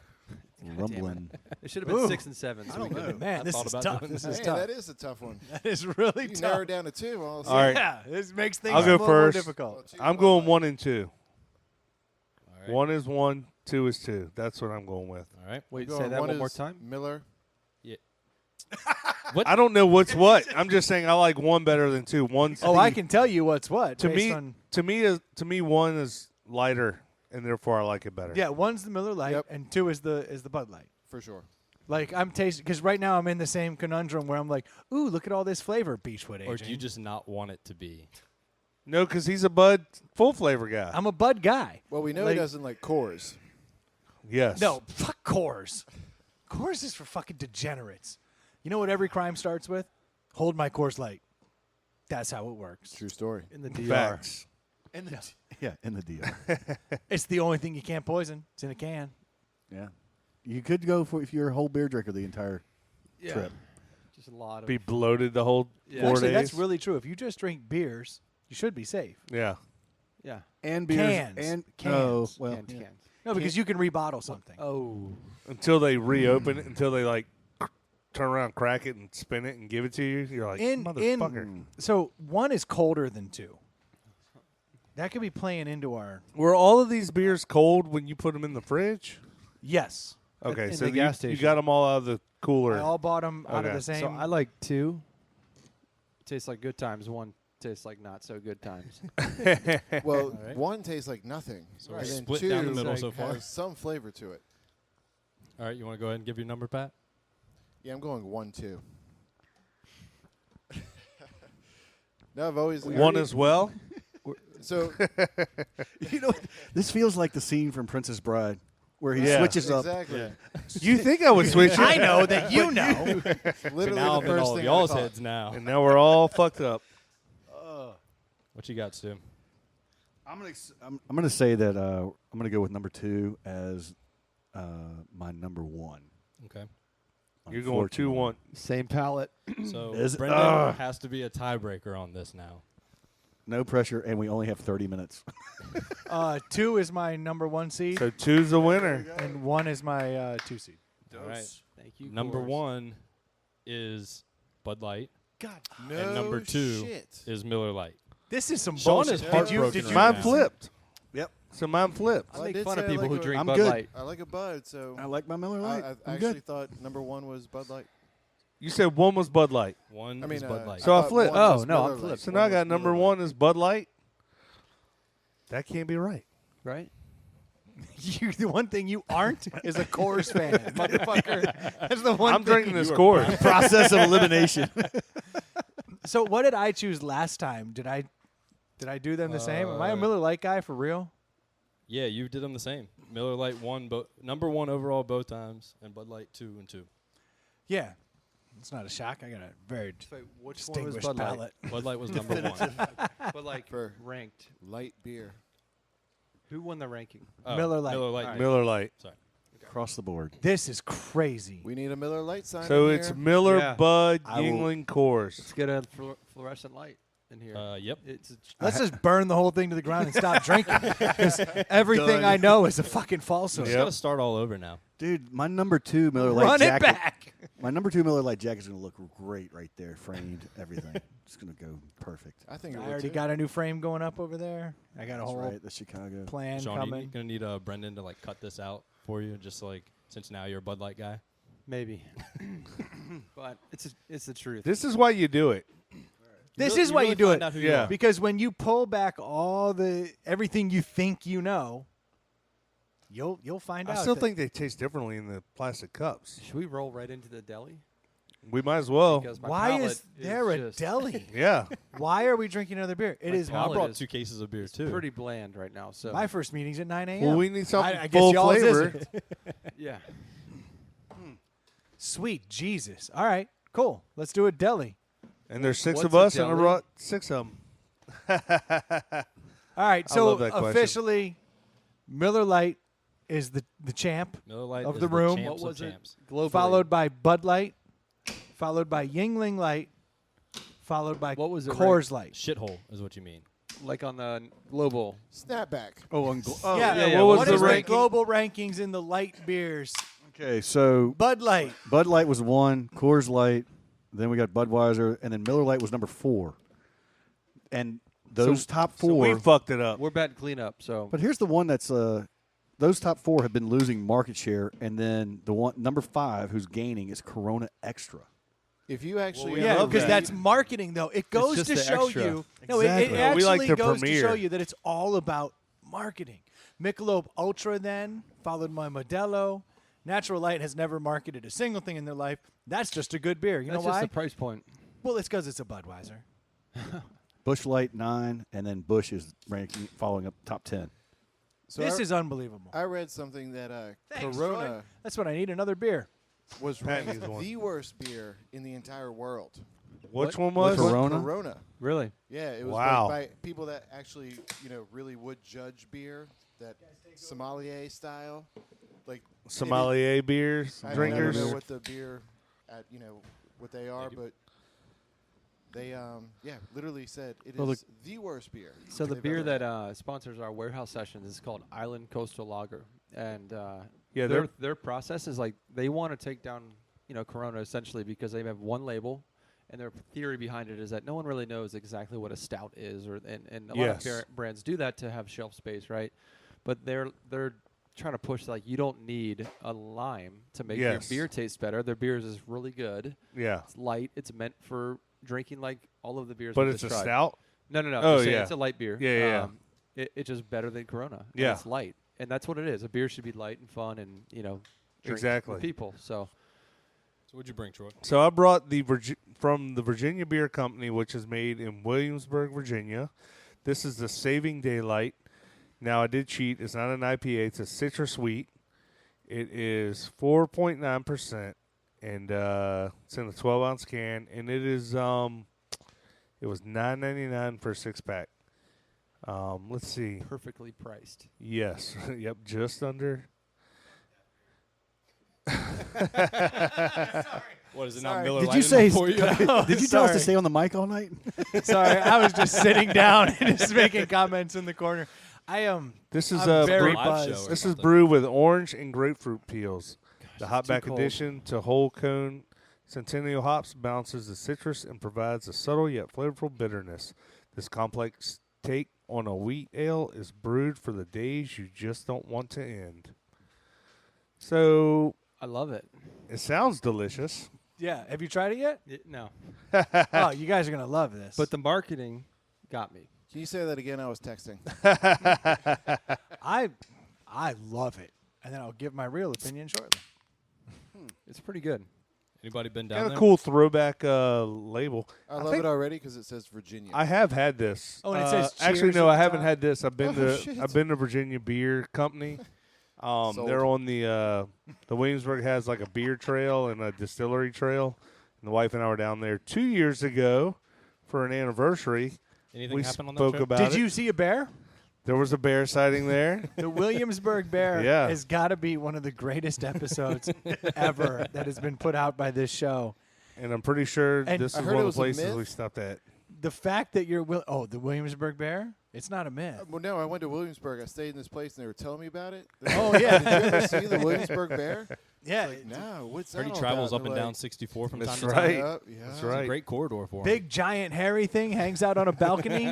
Rumbling. It should have been Ooh. 6 and 7. So I don't we could- know. Man, I this thought is about tough. doing This that. is Hey, tough. that is a tough one. That is really You narrow tough. it down to 2. All All right. Yeah, this makes things I'll a go little first. more difficult. I'm going 1 and 2. All right. 1 is 1, 2 is 2. That's what I'm going with. All right. Wait, Going say that one more is time. Miller. I don't know what's what. I'm just saying I like 1 better than 2. One's Oh, I can tell you what's what. to based me on, to me 1 is lighter and therefore I like it better. yeah, one's the Miller Lite Yep. and 2 is the Bud Light. For sure. Like I'm tasting because right now I'm in the same conundrum where I'm like, ooh, look at all this flavor, Beechwood aging. Or do you just not want it to be? No, because he's a Bud full flavor guy. I'm a Bud guy. Well, we know Like- he doesn't like Coors. Yes. No, fuck Coors. Coors is for fucking degenerates. You know what every crime starts with? Hold my Coors Light. That's how it works. True story. In the DR. Facts. In the yeah, in the deal. It's the only thing you can't poison. It's in a can. Yeah, you could go for if you're a whole beer drinker the entire trip. Just a lot of. Be bloated the whole Yeah. 4 Actually, days. that's really true. If you just drink beers, you should be safe. Yeah. Yeah. And beers Cans. and Cans. Oh, well, Cans, yeah. cans. No, because you can rebottle something. Oh. until they reopen it, until they like turn around, crack it, and spin it and give it to you. You're like, motherfucker. So 1 is colder than 2. That could be playing into our. Were all of these beers cold when you put them in the fridge? Yes. Okay, In so the gas you station. got them all out of the cooler. I all bought them out of Okay. the same. So I like 2. Tastes like good times. 1 tastes like not so good times. Well, All right. 1 tastes like nothing, So we're and then split 2 down the middle so far. has some flavor to it. All right, you want to go ahead and give your number, Pat? Yeah, I'm going 1-2. No, I've always One as well. So You know, this feels like the scene from Princess Bride where he Yeah. switches up. exactly. You think I would switch it? I know that you know. Literally now the I'm in first all of thing y'all's I thought. heads now. And now we're all fucked up. What you got, Stu? I'm gonna say that I'm gonna go with number 2 as my number 1. Okay. You're going 2-1. Same palate. So Is it- Brendan has to be a tiebreaker on this now. No pressure, and we only have 30 minutes. 2 is my number 1 seed, So 2's the winner. and 1 is my 2 seed. All right. Thank you. Number Coors. 1 is Bud Light, No and number 2 shit. is Miller Light. This is some Sean bullshit. is Did heartbroken you right Mine now. flipped. Yep. So mine flipped. I Well, I make did fun of say I people like who a- drink I'm Bud good. Light. I like a Bud, so I like my Miller Lite. I I'm actually good. thought number 1 was Bud Light. You said 1 was Bud Light. 1 I mean, is Bud Light. So I thought flipped. 1 was Oh, no, I'm Miller Lite. flipped. So 1 now I was got number Miller Lite. 1 is Bud Light. That can't be right. Right? The one thing you aren't is a Coors fan, motherfucker. That's the one. I'm thing. drinking this Coors. Process of elimination. So what did I choose last time? Did I do them the same? Am I a Miller Lite guy for real? Yeah, you did them the same. Miller Lite won, number 1 overall both times, and Bud Light 2 and 2. Yeah. It's not a shock. I got a very Which one was distinguished Bud Light? palate. Bud Light was number 1. But like For ranked. light beer. Who won the ranking? Oh, Miller Lite. Miller Light. All right. Miller Light. Sorry. Across the board. This is crazy. We need a Miller Lite sign. So in it's here. Miller, Yeah. Bud, I will- Yingling, Coors. Let's get a fluorescent light in here. Yep. It's Let's just burn the whole thing to the ground and stop drinking. 'Cause everything Done. I know is a fucking falsehood. Just Yep. got to start all over now. Dude, my number 2 Miller Lite Run it jacket. back. My number 2 Miller Lite jacket is going to look great right there, framed, everything. It's going to go perfect. I think it I would already too. got a new frame going up over there. I got a That's whole right, the Chicago. plan Sean, you're coming. going to need Brendan to like cut this out for you, just like since now you're a Bud Light guy. maybe. But it's the truth. This is why you do it. This really- is why really you do find it. out who you Yeah. are. Because when you pull back everything you think you know, you'll find I out. still that- think they taste differently in the plastic cups. Should we roll right into the deli? We might as well. Because my why palate is there a just deli? Yeah. Why are we drinking another beer? It My is Well, I palate brought is 2 cases of beer too. pretty bland right now. So my first meeting's at 9 a.m. Well, we need something I guess full y'all's flavor. isn't. yeah. Sweet Jesus. All right, cool. Let's do a deli. And there's 6 What's of a us, and I deli? brought 6 of them. All right, I so love that question. officially, Miller Lite is the champ, Miller Lite Of is the room. champs What was of it? champs. Globally. followed by Bud Light, followed by Yingling Light, followed by What was it Coors Light. Shithole is what you mean. like on the global. Snapback. Oh, Yeah, what was what the is the ranking? global rankings in the light beers? Okay, so Bud Light. Bud Light was 1, Coors Light, then we got Budweiser, and then Miller Lite was number 4. And those top 4. So we fucked it up. We're batting cleanup, so But here's the one that's those top 4 have been losing market share, and then the one number 5 who's gaining is Corona Extra. If you actually, we Yeah, love because that. that's marketing, though. It goes just to the show extra. you. No, it Exactly. We actually like to goes to premiere. show you that it's all about marketing. Michelob Ultra, then followed by Modelo. Natural Light has never marketed a single thing in their life. That's just a good beer. You that's know just why? the price point. Well, it's because it's a Budweiser. Busch Light 9, and then Busch is ranking following up top 10. so This I, is unbelievable. I read something that Thanks, Corona Roy. That's what I need. Another beer. was Pat ranked needs one. the worst beer in the entire world. Which one was? Corona? Corona. Really? Yeah, it was Wow. by people that actually, really would judge beer, that sommelier style, like Sommelier beers, I drinkers. don't know what the beer, what they are, but they, literally said it is Well, the worst beer. So the they've beer ever that had. sponsors our warehouse sessions is called Island Coastal Lager, and Yeah, their process is like they want to take down Corona essentially because they have one label, and their theory behind it is that no one really knows exactly what a stout is, and a lot of brands do that to have shelf space, right? But they're trying to push like you don't need a lime to make your beer taste better. Their beers is really good. Yeah, it's light. It's meant for drinking like all of the beers. But it's a stout. No. Oh yeah, it's a light beer. Yeah. It's just better than Corona. Yeah, it's light, and that's what it is. A beer should be light and fun, and drink exactly with people. So what'd you bring, Troy? So I brought from the Virginia Beer Company, which is made in Williamsburg, Virginia. This is the Saving Daylight. Now, I did cheat. It's not an IPA. It's a citrus wheat. It is 4.9%, and it's in a 12-ounce can. And it is it was $9.99 for a 6-pack. Let's see. Perfectly priced. Yes. Yep, just under. What is it not Miller Did Lite you say? enough for you? Did you tell us to stay on the mic all night? Sorry, I was just sitting down and just making comments in the corner. This is I'm very live buzzed. show or This is something. brewed with orange and grapefruit peels. The it's too hopback cold. addition to whole cone Centennial hops balances the citrus and provides a subtle yet flavorful bitterness. This complex take on a wheat ale is brewed for the days you just don't want to end. So I love it. it sounds delicious. Yeah, have you tried it yet? No, Oh, you guys are gonna love this. but the marketing got me. Can you say that again? I was texting. I love it, and then I'll give my real opinion shortly. It's pretty good. Anybody been down Got a there? cool throwback label. I love think it already because it says Virginia. I have had this. Oh, and it says actually cheers no, at I the haven't top. had this. I've been Oh, shit. I've been to Virginia Beer Company. Sold. They're on the Williamsburg has like a beer trail and a distillery trail. And the wife and I were down there 2 years ago for an anniversary. Anything We happen on that spoke trip? about Did it. you see a bear? There was a bear sighting there. The Williamsburg Bear Yeah. has got to be one of the greatest episodes ever that has been put out by this show. And I'm pretty sure And this I is heard one it of the was a places myth. we stopped at. The fact that you're the Williamsburg Bear, it's not a myth. Well, no, I went to Williamsburg. I stayed in this place, and they were telling me about it. Oh yeah, Did you ever see the Williamsburg Bear? yeah. Like, no, what's that Heard he all travels about? up and They're down like, 64 from That's time to right. time. Yep, yeah. That's It's a right. great corridor for him. Big giant hairy thing hangs out on a balcony.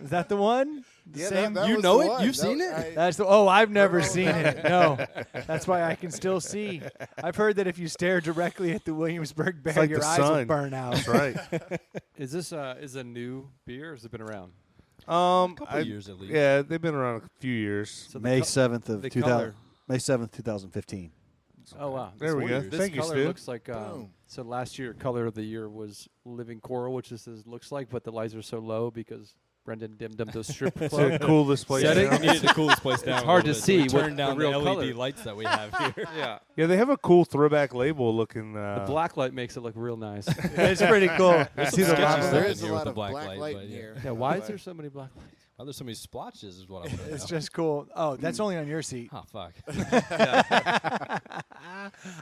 Is that the one? The Yeah, same. that You was know the it? one. You've seen it? That's the. Oh, I've never Oh, seen it. No, that's why I can still see. I've heard that if you stare directly at the Williamsburg Bear, like your the eyes will sun. burn out. That's right. Is this is a new beer, or has it been around? couple years at least. Yeah, they've been around a few years. So May the 7th of the 2000. color. May 7th, 2015. Oh wow, There we go. This Thank you, color Stu. looks like Boom. so. Last year, color of the year was Living Coral, which this looks like, but the lights are so low because Brendan dimmed them to strip To club. cool this place Setting down. we needed to cool this place down. It's a hard little to bit, so we see what turned the down real LED color. lights that we have here. Yeah, Yeah, they have a cool throwback label looking. the black light makes it look real nice. It's pretty cool. See the There sketchy is stuff in a here with lot the of black black light, light but in yeah. here. Yeah, why is there so many black lights? Why there's so many splotches is what I want to know. It's just cool. Oh, that's only on your seat. Oh, fuck.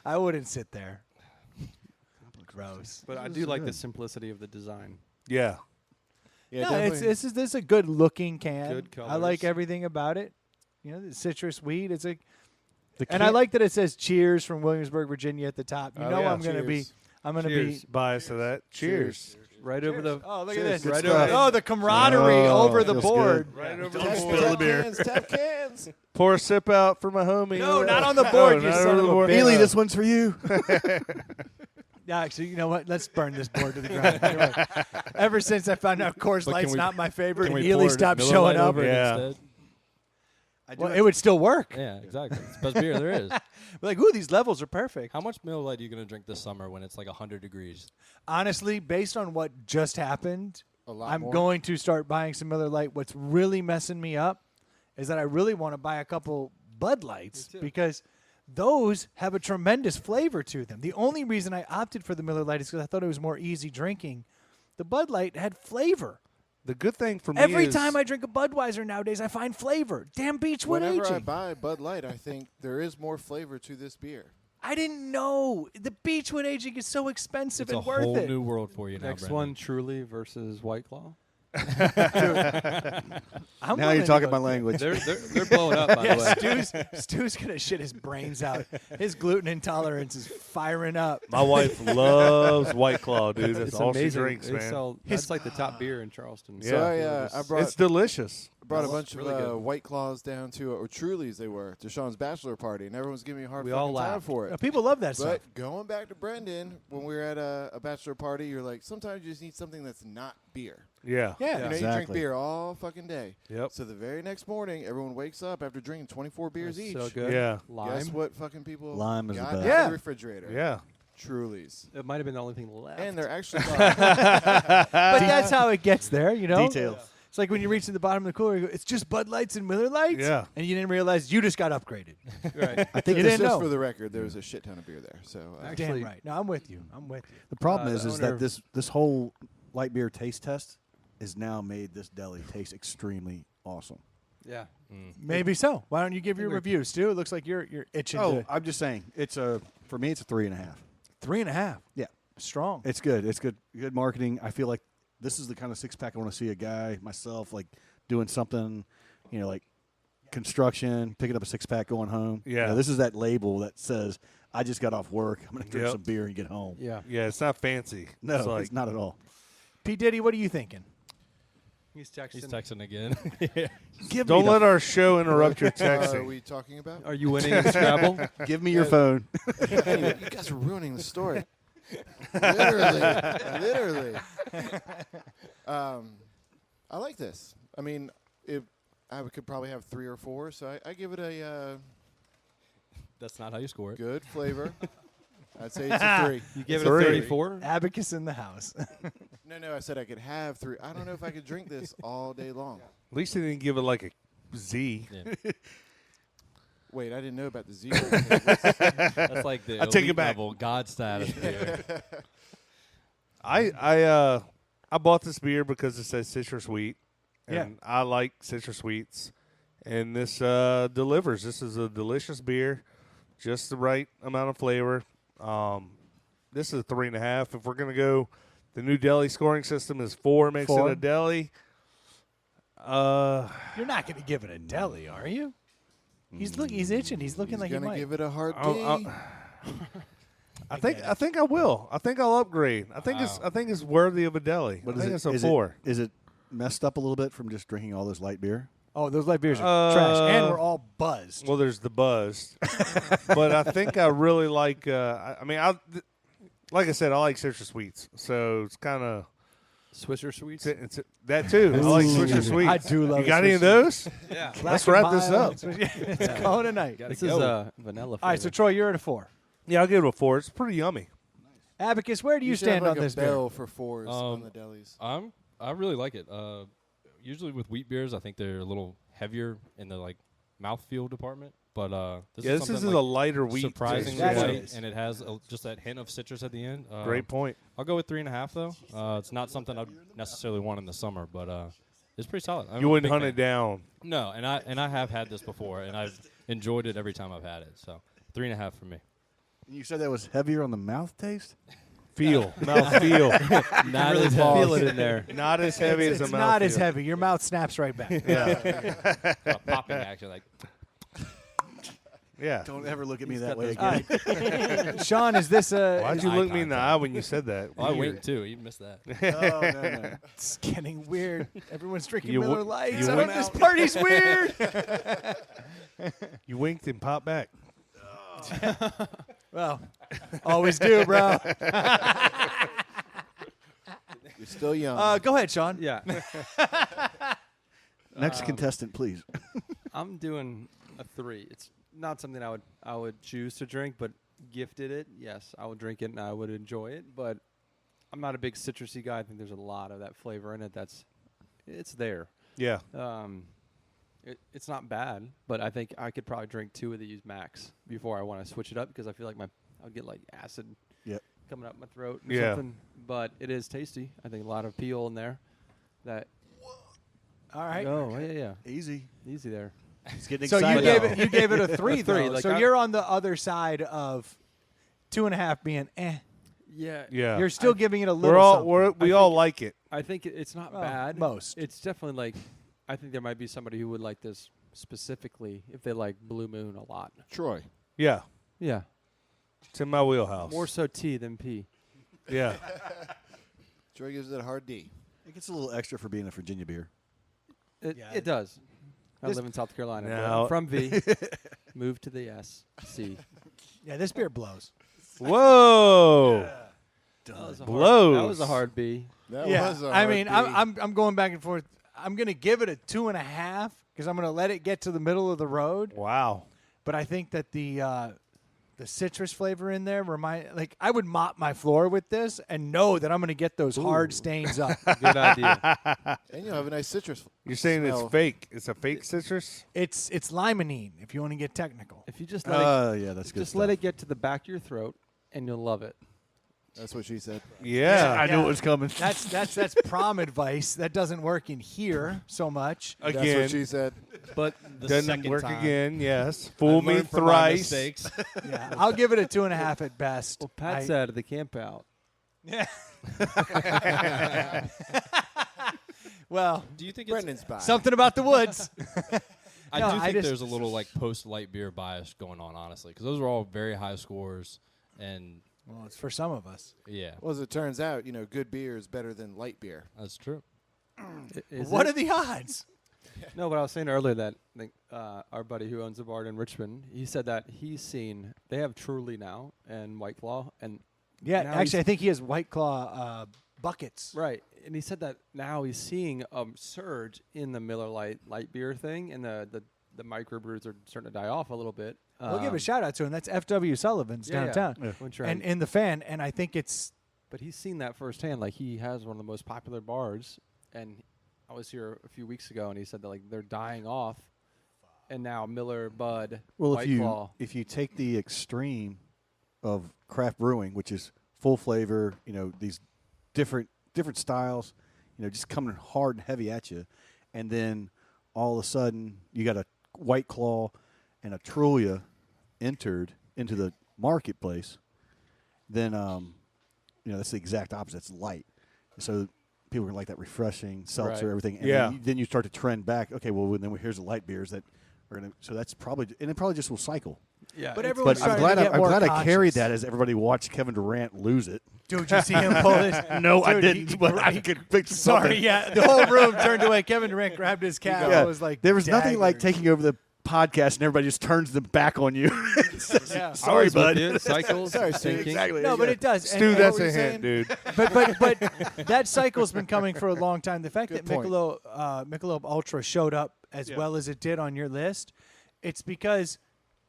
I wouldn't sit there. Gross. But I do like the simplicity of the design. Yeah. Yeah, No, it's, definitely. this is a good looking can. Good I like colors. everything about it. You know, the citrus wheat. It's a, The and I like that it says "Cheers" from Williamsburg, Virginia at the top. You Oh, know, yeah. I'm gonna be. Cheers. I'm gonna Cheers. be. Bias to that. Cheers. Right over the. Oh, look Cheers. at Good this! stuff. Oh, the camaraderie Oh, over the feels board. Right over Tap the board. cans, tap cans. Pour a sip out for my homie. No, not on the board, you not son over of the a board. bitch. Ely, this one's for you. Yeah, actually, you know what? Let's burn this board to the ground. You're right. Ever since I found out Coors But can Light's we- not my favorite, Can and we Ely pour stopped Miller showing Lite up. over it Yeah. instead? Well, it would still work. Yeah, exactly. It's the best beer there is. We're like, ooh, these levels are perfect. How much Miller Lite are you going to drink this summer when it's like 100 degrees? Honestly, based on what just happened, A lot I'm more. going to start buying some Miller Lite. What's really messing me up is that I really want to buy a couple Bud Lights because those have a tremendous flavor to them. The only reason I opted for the Miller Lite is because I thought it was more easy drinking. The Bud Light had flavor. The good thing for me Every is time I drink a Budweiser nowadays, I find flavor. Damn Beechwood Whenever I aging. buy Bud Light, I think there is more flavor to this beer. I didn't know. The Beechwood aging is so expensive It's a and worth whole it. new world for you now, Next Brendan. one, Truly versus White Claw. I'm Now willing you're to talking go- my language. They're blowing up, by the way. Stu's gonna shit his brains out. His gluten intolerance is firing up. My wife loves White Claw, dude. That's It's all amazing. she drinks, They man. sell, that's like the top beer in Charleston. Yeah. So I brought It's delicious. brought a That's bunch really of good. White Claws down to, or Trulies they were, to Sean's bachelor party, and everyone's giving me a hard We all fucking time laughed. for it. People love that stuff. But going back to Brendan, when we were at a bachelor party, you're like, sometimes you just need something that's not beer. Yeah. Yeah. You know, you drink Exactly. beer all fucking day. Yep. So the very next morning, everyone wakes up after drinking 24 beers That's each. so good. Yeah. Lime. Guess what fucking people Lime is the got best. out Yeah. of the refrigerator? Yeah. Trulies. It might have been the only thing left. And they're actually But that's how it gets there, you know? Details. It's like when you reach to the bottom of the cooler, you go, it's just Bud Lights and Miller Lights? Yeah. And you didn't realize you just got upgraded. right. I think You this, didn't just know. for the record, there was a shit ton of beer there. So Actually- Damn right. No, I'm with you. the problem the is owner- that this whole light beer taste test has now made this deli taste extremely awesome. Yeah. Maybe so. Why don't you give your review, Stu? It looks like you're itching Oh, to I'm just saying, for me, it's a 3.5. 3.5. Yeah, Strong. it's good. It's good marketing. I feel like this is the kind of six pack I want to see a guy myself like doing something, like construction, picking up a six pack, going home. Yeah. This is that label that says, "I just got off work. I'm going to drink Yep. some beer and get home." Yeah. Yeah, it's not fancy. No, it's like, it's not at all. P. Diddy, what are you thinking? He's texting. He's texting again. Give don't me let our show interrupt your are texting. we talking about? Are you winning in Scrabble? Give me your phone. Hey, you guys are ruining the story. Literally. I like this. I mean, I could probably have 3 or 4, so I give it a That's not how you score it. good flavor. I'd say it's a 3. You gave it Three. a 34? Abacus in the house. No, I said I could have 3. I don't know if I could drink this all day long. At least they didn't give it like a Z. Yeah. Wait, I didn't know about the 0. That's like the I take it elite back. level God status beer. I bought this beer because it says citrus sweet, and Yeah. I like citrus sweets, and this delivers. This is a delicious beer, just the right amount of flavor. This is a 3.5. If we're gonna go, the new deli scoring system is 4. Makes 4. it a deli. You're not going to give it a deli, are you? He's itching. He's looking He's like he gonna might. give it a hard D. I think I will. I think I'll upgrade. I think it's worthy of a deli. I think it's a 4. Is it messed up a little bit from just drinking all this light beer? Oh, those light beers are trash, and we're all buzzed. Well, there's the buzz, but I think I really like. Like I said, I like citrus sweets, so it's kind of Swisher Sweets? it's that too. I like citrus sweets. I do love You got a any of Swiss- those? Yeah. Let's Black and wrap this mild. up. It's going tonight. This is vanilla All right, so flavor. Troy, you're at a 4. Yeah, I'll give it a 4. It's pretty yummy. Abacus, where do you should stand have on like this a beer? bell for 4s on the delis. I really like it. Usually with wheat beers, I think they're a little heavier in the like mouthfeel department. But this Yeah, is this something is like a lighter wheat. surprisingly That's taste. what light, it is. and it has just that hint of citrus at the end. Great point. I'll go with 3.5 though. It's not something I'd necessarily want in the summer, but it's pretty solid. I'm You a wouldn't big hunt fan. it down. No, and I have had this before, and I've enjoyed it every time I've had it. So 3.5 for me. You said that was heavier on the mouth taste? Feel, mouth feel. Not really as feel heavy. it in there. Not as heavy as It's a mouth. not as heavy. Your mouth snaps right back. A popping action, like Yeah. Don't ever look at me He's that got way those again. Sean, is this Why'd you eye look me in the contact. eye when you said that? well, I Weird. winked too. You missed that. Oh, no. It's getting weird. Everyone's drinking You Miller w- Lights. you I went don't- this out. party's weird. You winked and popped back. Well, always do, bro. You're still young. Go ahead, Sean. Yeah. Next contestant, please. I'm doing a 3. It's not something I would choose to drink, but gifted it, yes, I would drink it and I would enjoy it. But I'm not a big citrusy guy. I think there's a lot of that flavor in it. It's there. Yeah. It's not bad, but I think I could probably drink 2 of these max before I want to switch it up because I feel like I'll get like acid Yep. coming up my throat or Yeah. something. But it is tasty. I think a lot of peel in there. All right. Oh yeah, Easy. easy there. He's getting So excited. you gave it a 3, A 3, though. like so I- you're on the other side of 2.5 being eh. Yeah, Yeah. You're still giving it a little. we something. all like it. I think it's not bad. Most. It's definitely like, I think there might be somebody who would like this specifically if they like Blue Moon a lot. Troy. Yeah, Yeah. it's in my wheelhouse. More so T than P. Yeah. Troy gives it a hard D. It gets a little extra for being a Virginia beer. It does. I This- live in South Carolina. but Now- I'm from V. Moved to the S. C. Yeah, this beer blows. Whoa. That was a Blows. That was a hard B. That Yeah, was a I hard mean, D. I'm going back and forth. I'm gonna give it a 2.5 because I'm gonna let it get to the middle of the road. Wow. But I think that the citrus flavor in there I would mop my floor with this and know that I'm gonna get those hard stains up. Good idea. And you'll have a nice citrus. You're saying smell. it's fake. It's a fake citrus? It's limonene if you want to get technical. If you just let it, Yeah, that's good. just let it get to the back of your throat, and you'll love it. That's what she said. Yeah. I knew it was coming. That's prom advice. That doesn't work in here so much. That's Again. what she said. But the Doesn't second work time, again. Yes. I Fool me learned from my thrice. mistakes. Yeah, I'll give it a 2.5 at best. Well, Pat said the camp out. Yeah. Well, Do you think it's Brendan's by. something about the woods. I No, do I think just- there's a little like post light beer bias going on, honestly, because those are all very high scores, and Well, it's for some of us. yeah, Well, as it turns out, good beer is better than light beer. that's true. What are the odds? No, but I was saying earlier that our buddy who owns a bar in Richmond, he said that he's seen they have Truly now and White Claw, and Yeah, now actually, I he's- think he has White Claw buckets. right, and he said that now he's seeing a surge in the Miller light beer thing, and the microbrews are starting to die off a little bit. We'll give a shout out to him. That's F.W. Sullivan's downtown. When you're And right. in the fan, and I think it's But he's seen that firsthand. Like, he has one of the most popular bars, and I was here a few weeks ago, and he said that like they're dying off, and now Miller, Bud, Well, White Claw. if you take the extreme of craft brewing, which is full flavor, these different styles, just coming hard and heavy at you, and then all of a sudden you got a White Claw and a Trulia entered into the marketplace, then that's the exact opposite. It's light, so people are gonna like that refreshing seltzer, Right. everything. And Yeah. then you start to trend back. Okay, well then here's the light beers that are gonna. So that's probably, and it probably just will cycle. Yeah, But it's- everyone's But I'm starting glad to get I'm more glad I carried conscious. that as everybody watched Kevin Durant lose it. Dude, you see him pull this? No, I Dude, didn't. But I could fix Sorry, something. yeah. The whole room turned away. Kevin Durant grabbed his cap. Yeah. It was like There was nothing like dagger. taking over the podcast and everybody just turns them back on you. Yeah. Sorry, Always bud. with you. Cycles, Sorry, Stu. thinking. Exactly. No, but it does. Stu, And- that's were a you hint, saying? dude. but that cycle's been coming for a long time. The fact Good that point. Michelob Ultra showed up as well as it did on your list, it's because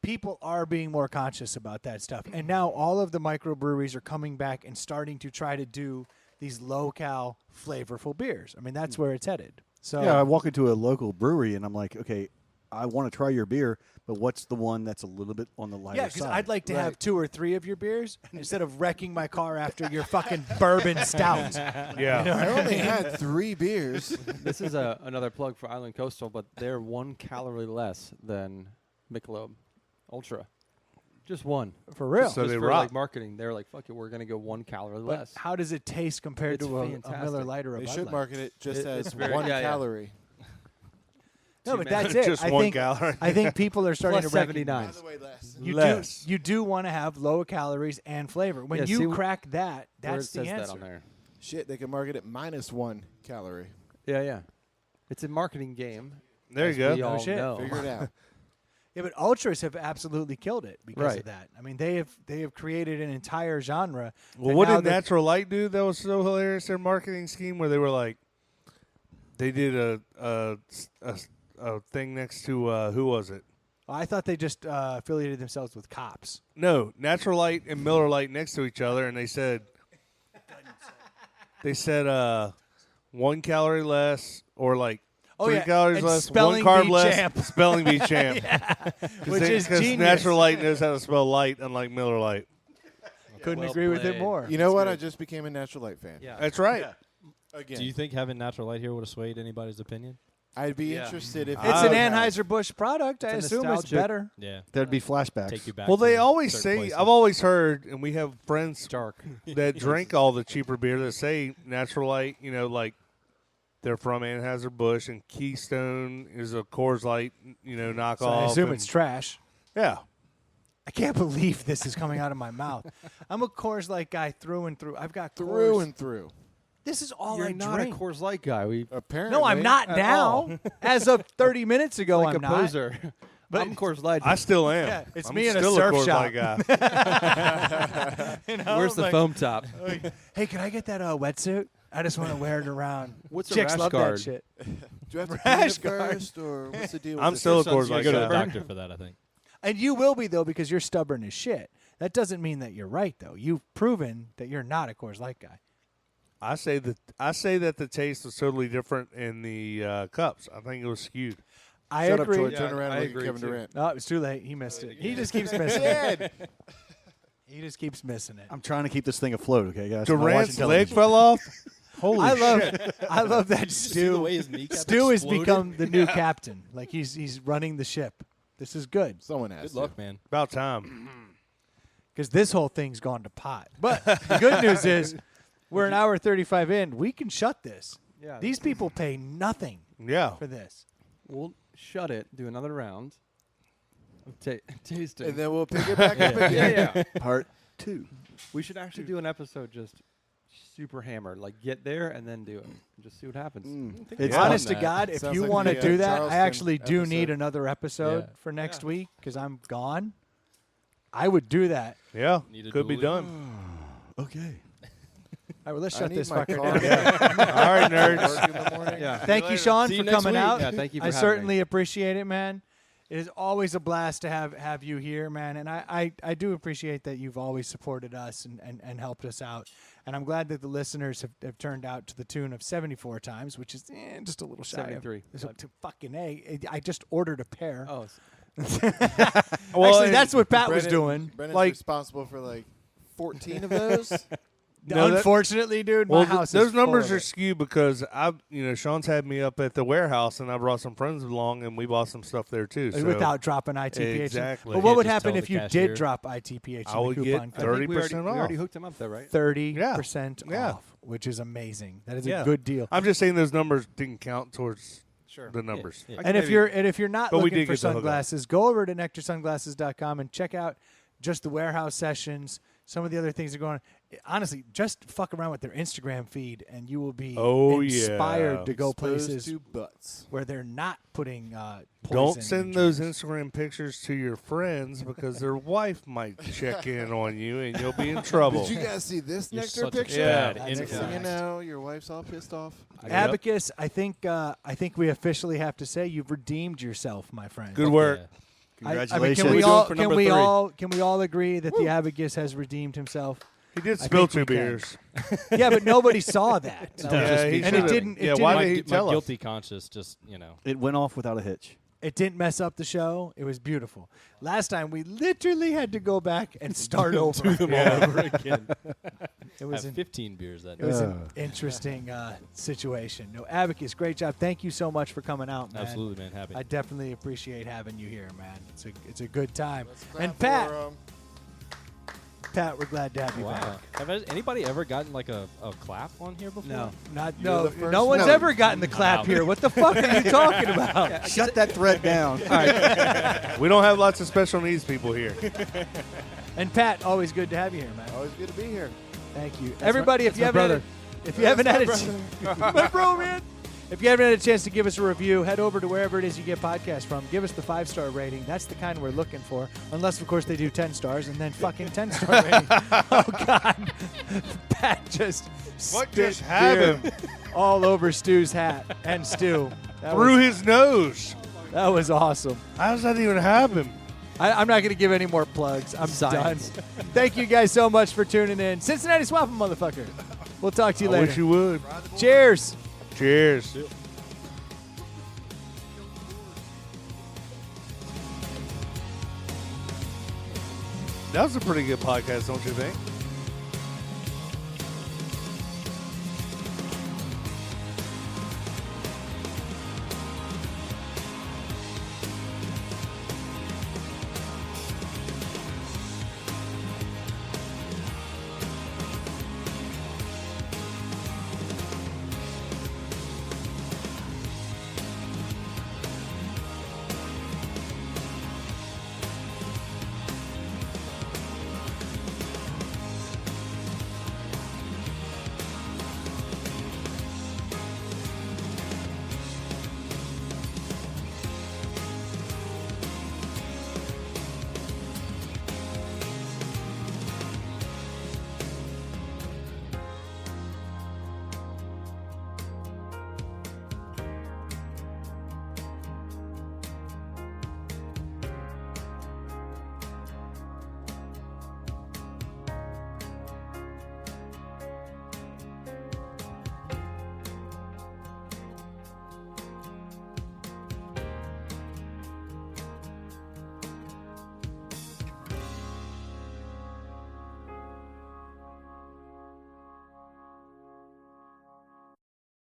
people are being more conscious about that stuff. And now all of the microbreweries are coming back and starting to try to do these low-cal, flavorful beers. I mean, that's where it's headed. So Yeah, I walk into a local brewery and I'm like, okay, I want to try your beer, but what's the one that's a little bit on the lighter yeah, because side? I'd like to have 2 or 3 of your beers instead of wrecking my car after your fucking bourbon stout. Yeah. I only had 3 beers. This is another plug for Island Coastal, but they're 1 calorie less than Michelob Ultra. Just one. For real. So Just they for rock. like marketing, they're like, "Fuck it, we're gonna go 1 calorie But less." how does it taste compared It's to a Miller fantastic. Lite or a They Bud should Light? market it just as it's very- 1 yeah, yeah. calorie. No, but Too that's many. it. Just I 1 think, calorie. I think people are starting Plus to recognize 79. By the way, less. Less. You do want to have low calories and flavor. When Yeah, you see crack that, Where it that's the says that answer. on there. Shit, they can market it minus 1 calorie. Yeah. It's a marketing game. There you as go. We all shit. know. Figure it out. Yeah, but ultras have absolutely killed it because of Right. that. I mean, they have created an entire genre. Well, that what now did Natural Light do that was so hilarious? Their marketing scheme where they were like, they did a thing next to who was it? I thought they just affiliated themselves with cops. No, Natural Light and Miller Light next to each other, and they said 1 calorie less, or like Oh, 3 yeah, calories and less, 1 spelling carb bee less, champ. spelling bee champ. Which is genius. Natural Light knows how to spell light, unlike Miller Light. Couldn't well agree with it played. more. You know what? I just became a Natural Light fan. Yeah. That's right. Again. Do you think having Natural Light here would have swayed anybody's opinion? I'd be Yeah. interested if It's an had- Anheuser-Busch product. I It's a assume it's nostalgic- better. Yeah. There'd be flashbacks. Take you back. Well, they to always certain say, places. I've always heard, and we have friends Dark. that drink all the cheaper beer that say Natural Light, like they're from Anheuser-Busch, and Keystone is a Coors Light, knockoff. So I assume and- it's trash. Yeah. I can't believe this is coming out of my mouth. I'm a Coors Light guy through and through. I've got through Coors. and through. This is all You're I not drink. a Coors Light guy. We Apparently, No, I'm not At now. all. As of 30 minutes ago, like I'm a not. poser. But I'm Coors Light. I still am. Yeah, it's I'm me in a still surf Coors shop. Light guy. You know, Where's the like, foam top? Hey, can I get that wetsuit? I just want to wear it around. What's a Chicks rash love guard? that shit. Do you have to Rash pee it guard. first, or what's the deal? With I'm this? still a Son's Coors gonna Light go to the guy. doctor for that, I think. And you will be, though, because you're stubborn as shit. That doesn't mean that you're right, though. You've proven that you're not a Coors Light guy. I say that the taste was totally different in the cups. I think it was skewed. I Shut agree. up, Troy. Yeah, Turn around I and look agree, at Kevin too. Durant. No, it was too late. He missed it. He just keeps missing it. He just keeps missing it. I'm trying to keep this thing afloat, okay, guys? I'm not Durant's watching leg television. fell off. Holy I shit. love that See the way Stu. his kneecap Stu has exploded? become the new captain. Like he's running the ship. This is good Someone asked. Good luck, man. About time. because this whole thing's gone to pot. But the good news is we're an hour 35 in. We can shut this. Yeah. These people pay nothing Yeah. for this. We'll shut it. Do another round of tasting. And then we'll pick it back up again. yeah. Part 2. We should actually do an episode just super hammered. Like get there and then do it. And just see what happens. It's Yeah. Honest to that. God, if Sounds you like want to the, do that, I Charleston actually do need episode. another episode Yeah. for next Yeah. week because I'm gone. I would do that. Yeah. Need a Could be dually? done. Okay. All right, well, let's I shut need this my fucker car. down. All right, nerds. Work in the morning. Yeah. Thank you, Sean, See you for next coming week. out. Yeah, thank you for I having certainly me. appreciate it, man. It is always a blast to have you here, man. And I do appreciate that you've always supported us and helped us out. And I'm glad that the listeners have turned out to the tune of 74 times, which is just a little shy. 73. It's up to fucking A. I just ordered a pair. Oh, Actually, and that's what Pat was Brennan- doing. Brennan's Like- responsible for like 14 of those. No, that- Unfortunately, dude, Well, my house is those full numbers of are it. skewed because Sean's had me up at the warehouse and I brought some friends along and we bought some stuff there too. So without dropping ITPH. Exactly. But what Yeah, would just happen tell if the you cashier. did drop ITPH I in the would coupon get code? 30% we already off. hooked him up though, right? 30% Yeah. off, which is amazing. That is Yeah. a good deal. I'm just saying those numbers didn't count towards Sure. the numbers. Yeah. And if you're not But we looking did for get the hookup. sunglasses, go over to nectarsunglasses.com and check out just the warehouse sessions. Some of the other things are going on. Honestly, just fuck around with their Instagram feed, and you will be inspired yeah. to go Exposed places to butts. where they're not putting poison Don't in send drinks. those Instagram pictures to your friends because their wife might check in on you and you'll be in trouble. Did you guys see this You're nectar such a picture? bad Next thing you influence. know, your wife's all pissed off. Abacus, I think we officially have to say you've redeemed yourself, my friend. Good work. Yeah. I mean, Congratulations. can we We're doing all for can number we 3. all can we all agree that the Abacus has redeemed himself? He did I spill think 2 we can. beers. Yeah, but nobody saw that. That was just me he And it should've- didn't- it Yeah, didn't- why my, did he my tell us? guilty conscience just, It went off without a hitch. It didn't mess up the show. It was beautiful. Last time we literally had to go back and start over. all over again. It was Have an 15 beers that it was night. an interesting situation. No, Abacus, great job. Thank you so much for coming out, man. Absolutely, man. Happy. I definitely appreciate having you here, man. It's a good time. Let's clap And Pat, for, Pat, we're glad to have you Wow. back. Have anybody ever gotten like a clap on here before? No. Not You're no the first no one's one. ever gotten the clap out. here. What the fuck are you talking about? Shut that thread down. We don't have lots of special needs people here. And Pat, always good to have you here, man. always good to be here. Thank you, everybody. If you that's my haven't, if you haven't had That's a my my bro, man. If you haven't had a chance to give us a review, head over to wherever it is you get podcasts from. Give us the 5-star rating. That's the kind we're looking for. Unless, of course, they do 10 stars and then fucking 10-star rating. Oh, God. Pat just What spit just happened? beer all over Stu's hat. And Stu. Through his nose. That was awesome. How does that even happen? I'm not going to give any more plugs. I'm Science. done. Thank you guys so much for tuning in. Cincinnati Swapping, motherfucker. We'll talk to you I later. wish you would. Cheers. Cheers. That was a pretty good podcast, don't you think?